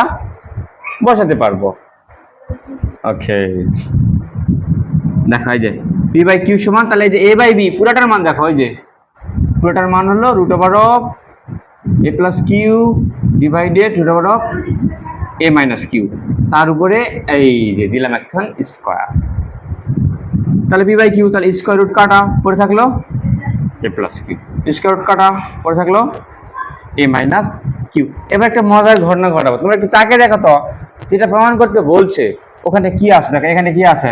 বসাতে পারবো। ওকে, দেখো এই যে পি বাই কিউ সমান, তাহলে এই যে এ বাই বি পুরোটার মান দেখো, ওই যে পুরোটার মান হলো root over of A plus Q divided root over of A minus Q, তার উপরে এই যে দিলাম এখন স্কোয়ার। তাহলে পি বাই কিউ, তাহলে স্কোয়ার রুট কাটা পড়ে থাকলো A plus Q, square root কাটা পড়ে থাকলো এ মাইনাস কিউ। এবার একটা মজার ঘটনা ঘটাবো, তোমরা একটু তাকে দেখো তো, যেটা প্রমাণ করতে বলছে ওখানে কি আছে, দেখো এখানে কি আছে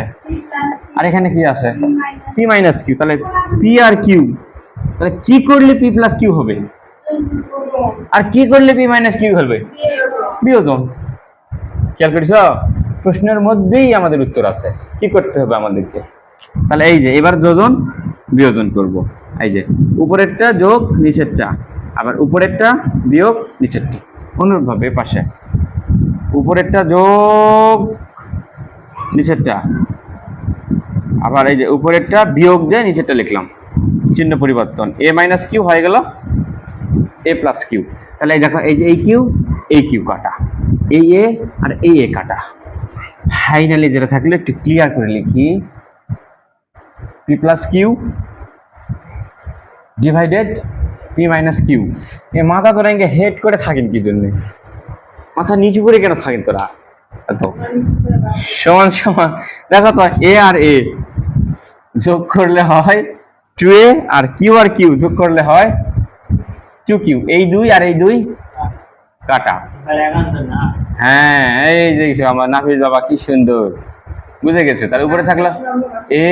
আর এখানে কি আছে, পি মাইনাস কিউ। তাহলে পি আর কিউ, তাহলে কি করলে পি প্লাস কিউ হবে আর কি করলে পি মাইনাস কিউ হবে? বিয়োজন। খেয়াল করেছ, প্রশ্নের মধ্যেই আমাদের উত্তর আছে, কি করতে হবে আমাদেরকে। তাহলে এই যে এবার যোজন বিয়োজন করব, এই যে উপরেরটা যোগ নিচেরটা, আবার উপরেরটা বিয়োগ নিচেরটা, অনুরূপভাবে পাশে উপরেরটা যোগ নিচেরটা, আবার এই যে উপরেরটা বিয়োগ দিয়ে নিচেরটা লিখলাম, চিহ্ন পরিবর্তন, এ মাইনাস কিউ হয়ে গেল এ প্লাস কিউ। তাহলে এই দেখো এই যে এই কিউ কাটা, এই এ আর এই এ কাটা। ফাইনালি যেটা থাকলে একটু ক্লিয়ার করে লিখি, P plus Q divided P minus Q. এ মাথা তোরা ইঙ্গে হেড করে থাকেন কি জন্য, মাথা নিচু করে কেন থাকেন তোরা এত? সমান সমান দেখো তো, এ আর এ যোগ করলে হয় 2a, আর কিউ যোগ করলে হয় 2q। এই 2 আর এই 2 কাটা। হ্যাঁ, এই যে আমার নাফিস বাবা কি সুন্দর বুঝে গেছে। তার উপরে থাকলো এ,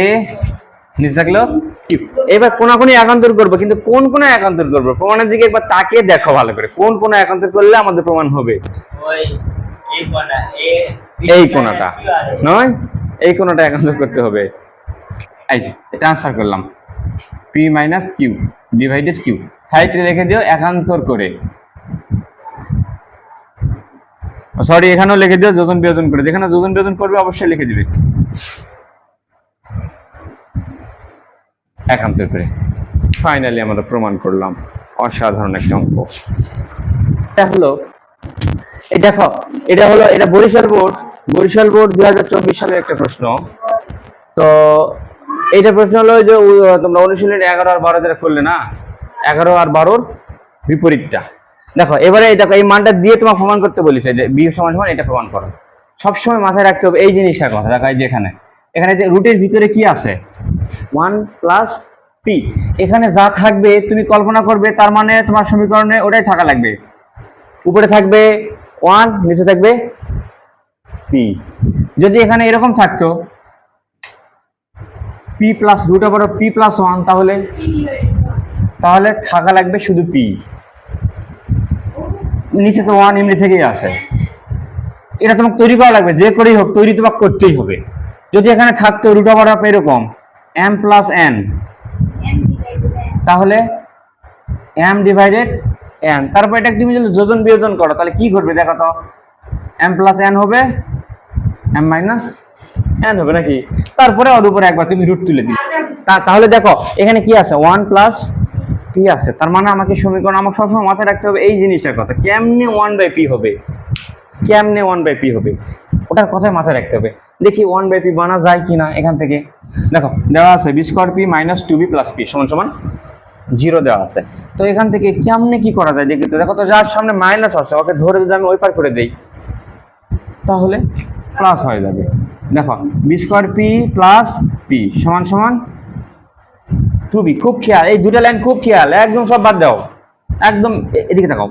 নিচে থাকলো কিউ। এবার কোনাকুনি একান্তর করবো, কিন্তু কোন কোনা একান্তর করবো প্রমাণের দিকে একবার তাকিয়ে দেখো ভালো করে, কোন কোনা একান্তর করলে আমাদের প্রমাণ হবে। এই কোনাটা নয়, এই কোনাটা একান্তর করতে হবে। এই যে ট্রান্সফার করলাম, P minus Q divided Q, সাইডে রেখে দিও একান্তর করে, সরি এখানেও লিখে দিও যোজন বিয়োজন করে, যেখানে যোজন বিয়োজন করবে অবশ্যই লিখে দিবে একান্তর করে। ফাইনালি আমরা প্রমাণ করলাম, অসাধারণ একটা অঙ্ক। এটা হলো, এই দেখো এটা হলো, এটা বরিশাল বোর্ড 2024 সালের একটা প্রশ্ন। তো এইটা প্রশ্ন হলো যে তোমরা অনুশীলনী 11 আর 12 যেটা করলে না, 11 আর 12 বিপরীতটা দেখো। এবারে দেখো এই মানটা দিয়ে তোমার প্রমাণ করতে বলেছে যে বি সমান সমান এটা প্রমাণ করো। সবসময় মাথায় রাখতে হবে এই জিনিসটার কথা। দেখো এই যেখানে এখানে যে রুটের ভিতরে কি আছে 1 প্লাস পি, এখানে যা থাকবে তুমি কল্পনা করবে, তার মানে তোমার সমীকরণে ওটাই থাকা লাগবে। উপরে থাকবে 1, নিচে থাকবে পি। যদি এখানে এরকম থাকতো P plus root over P plus 1, তাহলে থাকা লাগবে শুধু পি, নিচে তো 1 এমনি থেকেই আসে। এটা তোমাকে তৈরি করা লাগবে, যে করেই হোক তৈরি তোমাকে করতেই হবে। যদি এখানে থাকতো রুট ওভার অফ এরকম এম প্লাস এন, তাহলে এম ডিভাইডেড এন, তারপর এটা তুমি যদি যোজন বিয়োজন করো তাহলে কি করবে দেখো তো, এম প্লাস এন হবে এম মাইনাস এন হবে নাকি, তারপরে ওর উপরে একবার তুমি রুট তুলে দিবে। তাহলে দেখো এখানে কি আছে 1 প্লাস পি আছে, তার মানে আমাকে সমীকরণ আমাকে সবসময় মাথায় রাখতে হবে এই জিনিসটার কথা, কেমনে 1/p হবে, কেমনে 1/p হবে ওটার কথাই মাথায় রাখতে হবে। দেখি 1/p বানা যায় কিনা। এখান থেকে দেখো দেওয়া আছে B square P minus 2b plus P সমান সমান 0 দেওয়া আছে। তো এখান থেকে কেমনে কি করা যায় দেখি তো। দেখো তো যার সামনে মাইনাস আছে ওকে ধরে যদি আমি ওই পার করে দেই তাহলে প্লাস হয়ে যাবে। দেখো B square P plus P সমান সমান 2b। খুব খেয়াল, এই দুটো লাইন খুব খেয়াল, একদম সব বাদ দাও, একদম এদিকে তাকাও।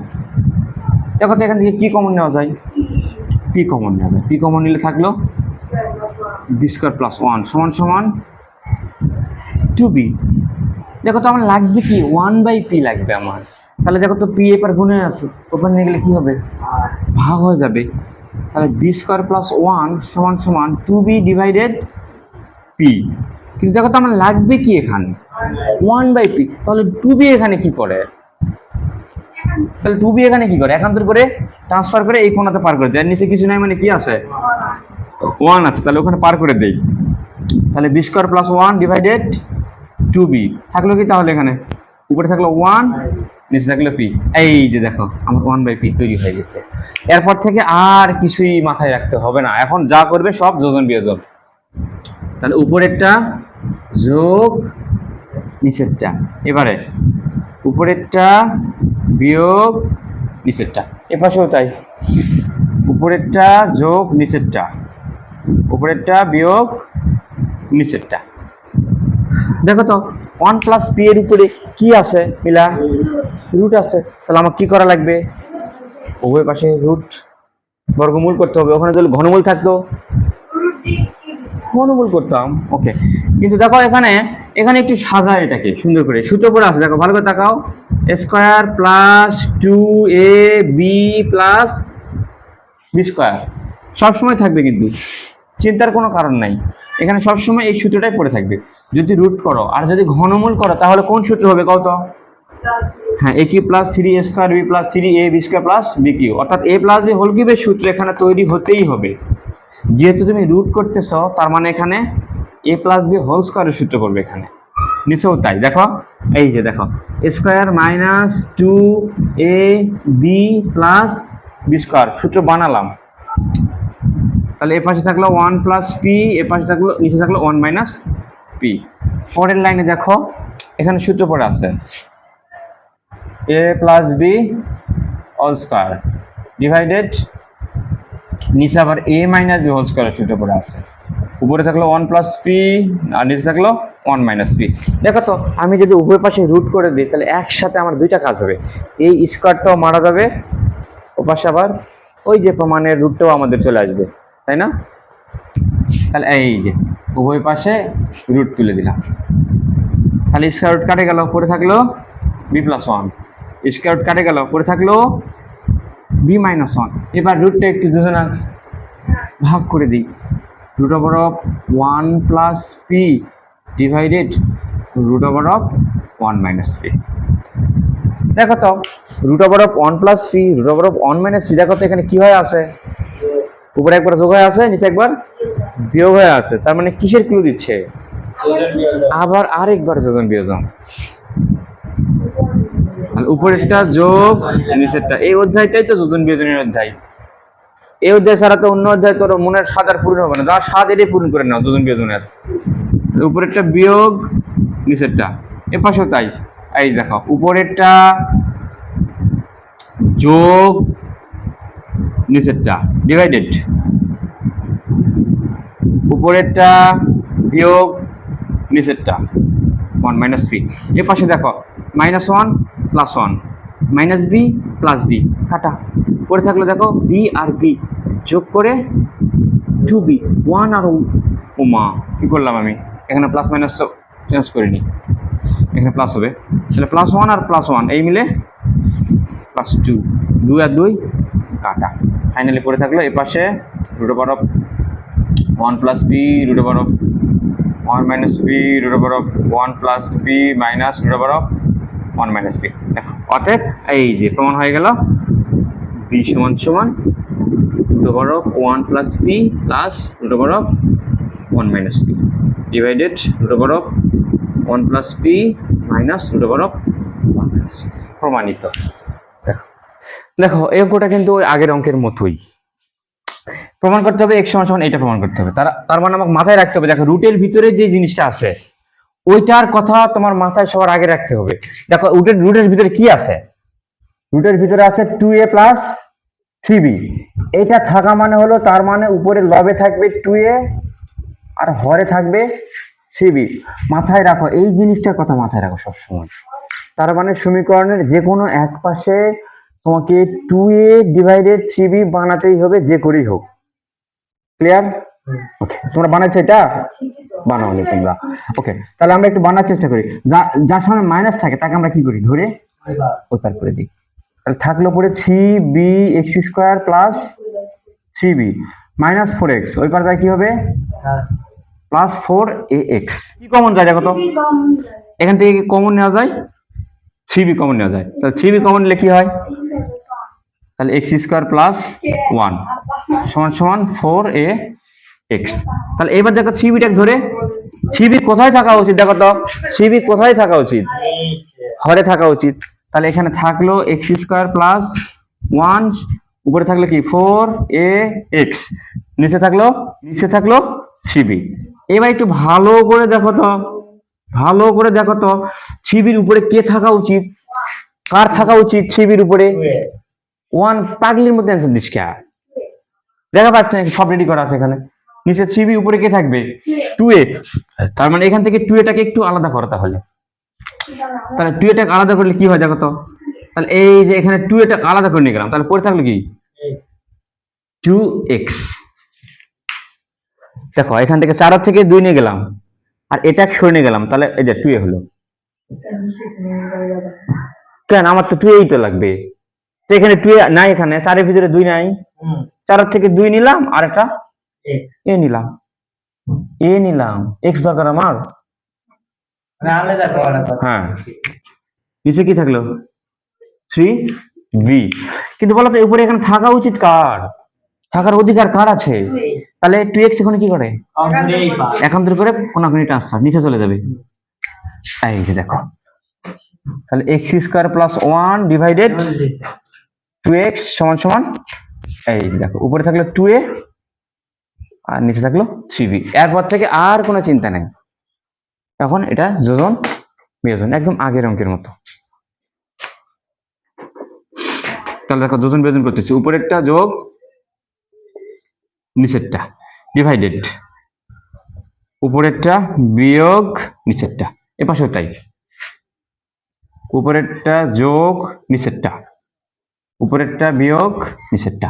দেখো তো এখান থেকে কি কমন নেওয়া যায়, পি কমন নেওয়া যায়। পি কমন নিলে থাকলো বি স্কোয়ার প্লাস 1 সমান সমান 2b। দেখো তো আমার লাগবে কি 1/p লাগবে আমার। তাহলে দেখো তো পি এপার গুণে আছে, ওখানে নিয়ে গেলে কি হবে, ভাগ হয়ে যাবে। তাহলে বি স্কোয়ার প্লাস 1 সমান সমান 2b ডিভাইডেড পি। কিন্তু দেখো তো আমার লাগবে কি এখানে 1/p, তাহলে 2b এখানে কি করে, তাহলে 2b এখানে কি করে, একান্তর করে ট্রান্সফার করে এই কোণাতে পার করে দেয়, নিচে কিছু নাই মানে কি আছে 1 আছে, তাহলে ওখানে পার করে দেই। তাহলে B square plus 1 divided 2b থাকলো কি, তাহলে এখানে উপরে থাকলো 1, নিচে থাকলো পি। এই যে দেখো আমার 1/p তৈরি হয়ে গেছে। এরপর থেকে আর কিছুই মাথায় রাখতে হবে না, এখন যা করবে সব যোজন বিয়োজন। তাহলে উপরেরটা যোগ নিচেরটা, এবারে উপরেরটা বিয়োগ নিচেরটা, এপাশেও তাই, উপরেরটা যোগ নিচেরটা, উপরেরটা বিয়োগ নিচেরটা। দেখো তো 1 প্লাস পি এর উপরে কি আছে মিলা, রুট আছে। তাহলে আমার কি করা লাগবে, উভয় পাশে রুট বর্গমূল করতে হবে। ওখানে যদি ঘনমূল থাকতো ঘনমূল করতাম, ওকে। কিন্তু দেখো এখানে একটু সাজায় এটাকে সুন্দর করে, সূত্র পড়ে আছে দেখো ভালো করে তাকাও, square plus 2ab plus B square সবসময় থাকবে, কিন্তু চিন্তার কোনো কারণ নাই, এখানে সবসময় এই সূত্রটাই পড়ে থাকবে। যদি রুট করো আর যদি ঘনমূল করো তাহলে কোন সূত্র হবে কত, হ্যাঁ a cube plus 3a square B plus 3ab square plus B cube, অর্থাৎ a প্লাস বি হোল কিউবের সূত্র এখানে তৈরি হতেই হবে। যেহেতু তুমি রুট করতেছো তার মানে এখানে a প্লাস বি হোল স্কোয়ারের সূত্র করবে এখানে, নিচেও তাই। দেখো এই যে দেখো square minus 2ab plus B square সূত্র বানালাম। তাহলে এ পাশে থাকলো 1 প্লাস পি, এ পাশে থাকলো নিচে থাকলো 1 মাইনাস পি। পরের লাইনে দেখো এখানে সূত্র পড়ে আছে A plus B whole square divided নিচে আবার A minus B whole square সূত্র পড়ে আছে। উপরে থাকলো 1 প্লাস পি আর নিচে থাকলো 1 মাইনাস পি। দেখো তো আমি যদি উভয় পাশে রুট করে দিই তাহলে একসাথে আমার দুইটা কাজ হবে, এই স্কোয়ারটাও মারা যাবে, ও পাশে আবার ওই যে প্রমাণের রুটটাও আমাদের চলে আসবে, তাই না? তাহলে এই যে উভয় পাশে রুট তুলে দিলাম, তাহলে স্কোয়ার রুট কাটে গেল, পরে থাকলো বি প্লাস 1, স্কোয়ার রুট কাটে গেল, পরে থাকলো বি মাইনাস 1। এবার রুটটা একটু দুজনা ভাগ করে দিই, root over of 1 plus P divided root over of 1 minus P. দেখো তো root over of 1 plus P root over of 1 minus P, দেখো তো এখানে কি হয়ে আছে, উপরে একবার যোগ হয়ে আছে, নিচে একবার বিয়োগ হয়ে আছে। তার মানে কিসের ক্লু দিচ্ছে, আবার আরেকবার যোজন বিয়োজন, উপরেরটা যোগ নিচেরটা। এই অধ্যায়টাই তো যোজন বিয়োজনের অধ্যায়। এই অধ্যায় ছাড়া তো অন্য অধ্যায় তোর মনের স্বাদ আর পূরণ হবে না, যা স্বাদ এটাই পূরণ করে নাও যোজন বিয়োজনের। উপরেরটা বিয়োগ নিচেরটা, এ পাশেও তাই। এই দেখো উপরেরটা যোগ নিচেরটা ডিভাইডেড, উপরেরটা বিয়োগ নিচেরটা 1 মাইনাস পি। এ পাশে দেখো minus 1 plus 1 minus B plus B কাটা, পরে থাকলো দেখো বি আর বি যোগ করে 2b 1 আর ওমা কি করলাম আমি এখানে প্লাস মাইনাস তো চেঞ্জ করিনি, এখানে প্লাস হবে, তাহলে প্লাস 1 আর প্লাস 1 এই মিলে প্লাস 2, 2 আর 2 কাটা। ফাইনালি পরে থাকলো এ পাশে root over of 1 plus B root over of 1 minus B root over of 1 plus B minus root over of 1 minus B. অতএব এই যে প্রমাণ হয়ে গেল বি সমান সমান root over of 1 plus B plus root over of 1 minus B divided root over of 1 plus B minus root over of 1 minus B. প্রমাণিত। দেখো দেখো এই অঙ্কটা কিন্তু ওই আগের অঙ্কের মতোই প্রমাণ করতে হবে, x সমান সমান এটা প্রমাণ করতে হবে। তার মানে আমাকে মাথায় রাখতে হবে, দেখো রুটের ভিতরে যে জিনিসটা আছে ওইটার কথা তোমার মাথায় সবার আগে রাখতে হবে। দেখো রুটের ভিতরে কি আছে, রুটের ভিতরে আছে 2a প্লাস 3b, এইটা থাকা মানে হলো তার মানে উপরে লবে থাকবে 2a আর হরে থাকবে 3b। মাথায় রাখো এই জিনিসটার কথা, মাথায় রাখো সবসময়। তার মানে সমীকরণের যে কোনো এক পাশে তোমাকে 2a ডিভাইডেড 3b বানাতেই হবে, যে করেই হোক। ক্লিয়ার? ওকে, তোমরা বানাচ্ছো এটা, বানাওনি তোমরা। ওকে, তাহলে আমরা একটু বানার চেষ্টা করি। যার সামনে মাইনাস থাকে তাকে আমরা কি করি, ধরে ওই পার করে দিই। তাহলে থাকলো পরে 3b x square plus 3b minus 4x, ওই পার যায় কি হবে প্লাস 4ax। কি কমন যায় দেখো তো, এখান থেকে কমন নেওয়া যায়, 3b কমন নেওয়া যায়। তাহলে 3b কমন নিলে কি হয়, তাহলে এক্স স্কোয়ার প্লাস 1 সমান সমান 4ax। তাহলে এবার দেখো 3bটাকে ধরে 3b কোথায় থাকা উচিত, দেখো তো 3b কোথায় থাকা উচিত, হরে থাকা উচিত। তাহলে এখানে থাকলো এক্স স্কোয়ার প্লাস 1, উপরে থাকলো কি 4ax, নিচে থাকলো 3b। এবার একটু ভালো করে দেখো তো, ভালো করে দেখো তো 3bর উপরে কে থাকা উচিত, কার থাকা উচিত 3bর উপরে 1। পাগলির মধ্যে অ্যান্সার দিস কে, দেখা পাচ্ছে সব রেডি করা আছে এখানে। নিচে 3b উপরে কে থাকবে 2a, তার মানে এখান থেকে 2aটাকে একটু আলাদা করো। তাহলে 2aটাকে আলাদা করলে কি হয় দেখো তো, তাহলে এই যে এখানে 2aটাকে আলাদা করে নিয়ে গেলাম, তাহলে পরে থাকলো কি 2x। দেখো এখান থেকে 4 থেকে 2 নিয়ে গেলাম আর এটা সরে নিয়ে গেলাম, তাহলে এই যে 2a হলো। কেন, আমার তো 2a তো লাগবে, তো এখানে 2a নাই, এখানে 4 এর ভিতরে 2 নাই, 4 থেকে 2 নিলাম আর একটা a নিলাম, x দরকার আমার। হ্যাঁ, নিচে কি থাকলো 3b। কিন্তু বলো তো উপরে এখানে থাকা উচিত কার, থাকার অধিকার কার আছে? তাহলে 2x এখানে কি করে? একান্তর করে কোনাকুনি ট্রান্সফার নিচে চলে যাবে। এই যে দেখো, তাহলে x square plus 1 divided 2x সমান সমান এই দেখো উপরে থাকলো 2a আর নিচে থাকলো 3b। এরপর থেকে আর কোনো চিন্তা নেই, এখন এটা যোজন বিয়োজন একদম আগের অঙ্কের মতো। তাহলে দেখো যোজন বিয়োজন করতেছি, উপরেরটা যোগ নিচেরটা ডিভাইডেড, উপরেরটা বিয়োগ নিচেরটা, এপাশেও তাই, উপরেরটা যোগ নিচেরটা, উপরেরটা বিয়োগ নিচেরটা।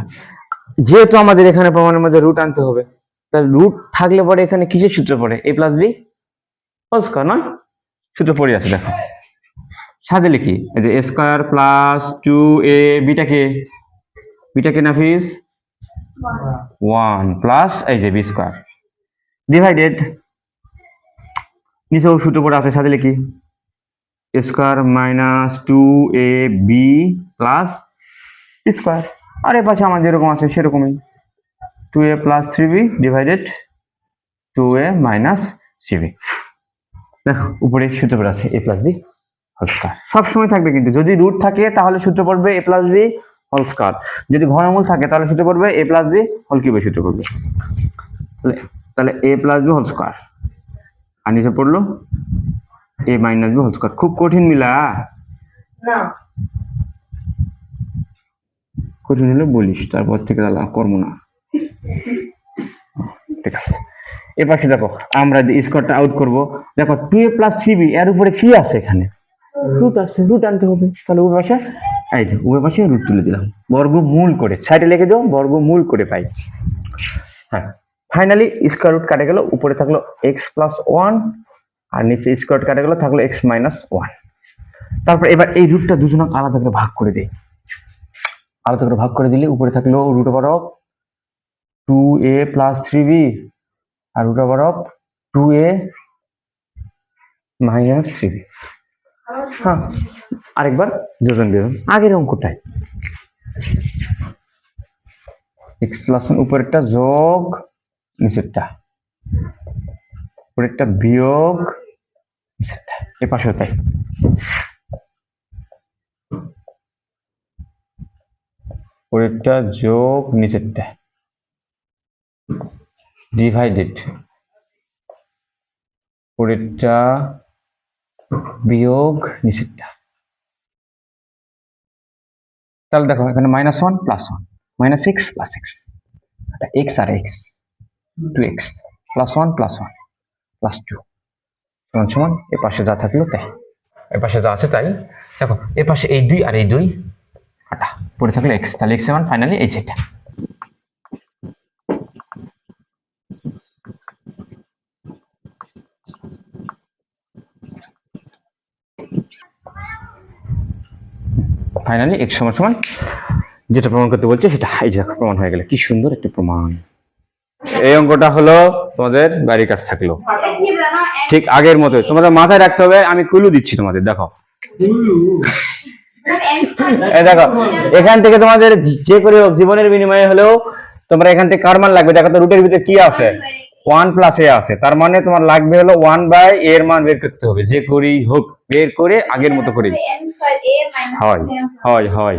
যেহেতু আমাদের এখানে প্রমাণের মধ্যে রুট আনতে হবে, তাহলে রুট থাকলে পরে এখানে কিসের সূত্র পড়ে? a plus B whole square, নয় সূত্র পড়ে আছে দেখো, সাজে লিখি এই যে a স্কয়ার প্লাস 2a, বিটাকে নাফিস 1 প্লাস এই যে বি স্কয়ার ডিভাইডেড, নিচেও সূত্র পড়ে আছে সাজে লিখি a square minus 2ab plus B square, আর এর পাশে আমার যেরকম আছে সেরকমই 2a plus 3b divided 2a minus 3b। দেখো উপরে সূত্র পড়ে আছে a plus B whole square, সবসময় থাকবে কিন্তু যদি রুট থাকে তাহলে সূত্র পড়বে a plus B whole square, যদি ঘনমূল থাকে তাহলে সূত্র পড়বে a প্লাস বি হোল কিউবের সূত্র পড়বে। তাহলে a plus B whole square আর নিচে পড়লো a minus B whole square. খুব কঠিন মিলা না, কঠিন হলে বলিস, তারপর থেকে কর্ম না, ঠিক আছে। এ পাশে দেখো আমরা স্কয়ারটা আউট করব, দেখো 2a প্লাস 3b এর উপরে কি আছে? এখানে রুট আছে, রুট আনতে হবে, তাহলে উভয় পাশে এই যে উভয় পাশে রুট তুলে দিলাম, বর্গমূল করে সাইডে লিখে দাও, বর্গমূল করে পাই। হ্যাঁ, ফাইনালি স্কয়ার রুট কাটে গেল, উপরে থাকলো x প্লাস 1 আর নিচে স্কয়ার রুট কাটে গেল, থাকলো x মাইনাস 1। তারপর এবার এই রুটটা দুজনক আলাদা করে ভাগ করে দেই, আলাদা করে ভাগ করে দিলে উপরে থাকলো root over of 2a plus 3b আর root over of 2a minus 3b। হ্যাঁ, আরেকবার যোজন বিয়োজন আগের অঙ্কটাই, x প্লাস 1 উপরেরটা যোগ নিচেরটা, উপরেরটা বিয়োগ নিচেরটা, এ পাশেও তাই, উপরেরটা যোগ নিচেরটা ডিভাইডেড, উপরেরটা বিয়োগ নিচেরটা। তাহলে দেখো এখানে -1 + 1 -x + x, এটা x আর x 2x + 1 + 1 + 2 সমান এ পাশে যা থাকলো তাই, এ পাশে যা আছে তাই। দেখো এ পাশে এই 2 আর এই 2 কাটা, পড়ে থাকলো x, তাহলে x সমান ফাইনালি এই সেটা। ফাইনালি x সমান সমান যেটা প্রমাণ করতে বলছে সেটা, এই যে দেখো প্রমাণ হয়ে গেল, কি সুন্দর একটা প্রমাণ। এই অঙ্কটা হলো তোমাদের বাড়ির কাছে থাকলো ঠিক আগের মতো, তোমাদের মাথায় রাখতে হবে, আমি কুলু দিচ্ছি তোমাদের, দেখো দেখো এখান থেকে তোমাদের যে করে হোক জীবনের বিনিময়ে হলেও তোমরা এখান থেকে কার মান লাগবে, দেখো তো রুটের ভিতরে কি আছে 1 + a আছে, তার মানে তোমার লাগবে হলো 1/a এর মান বের করতে হবে, যে করেই হোক বের করে আগের মতো করে হয় হয় হয়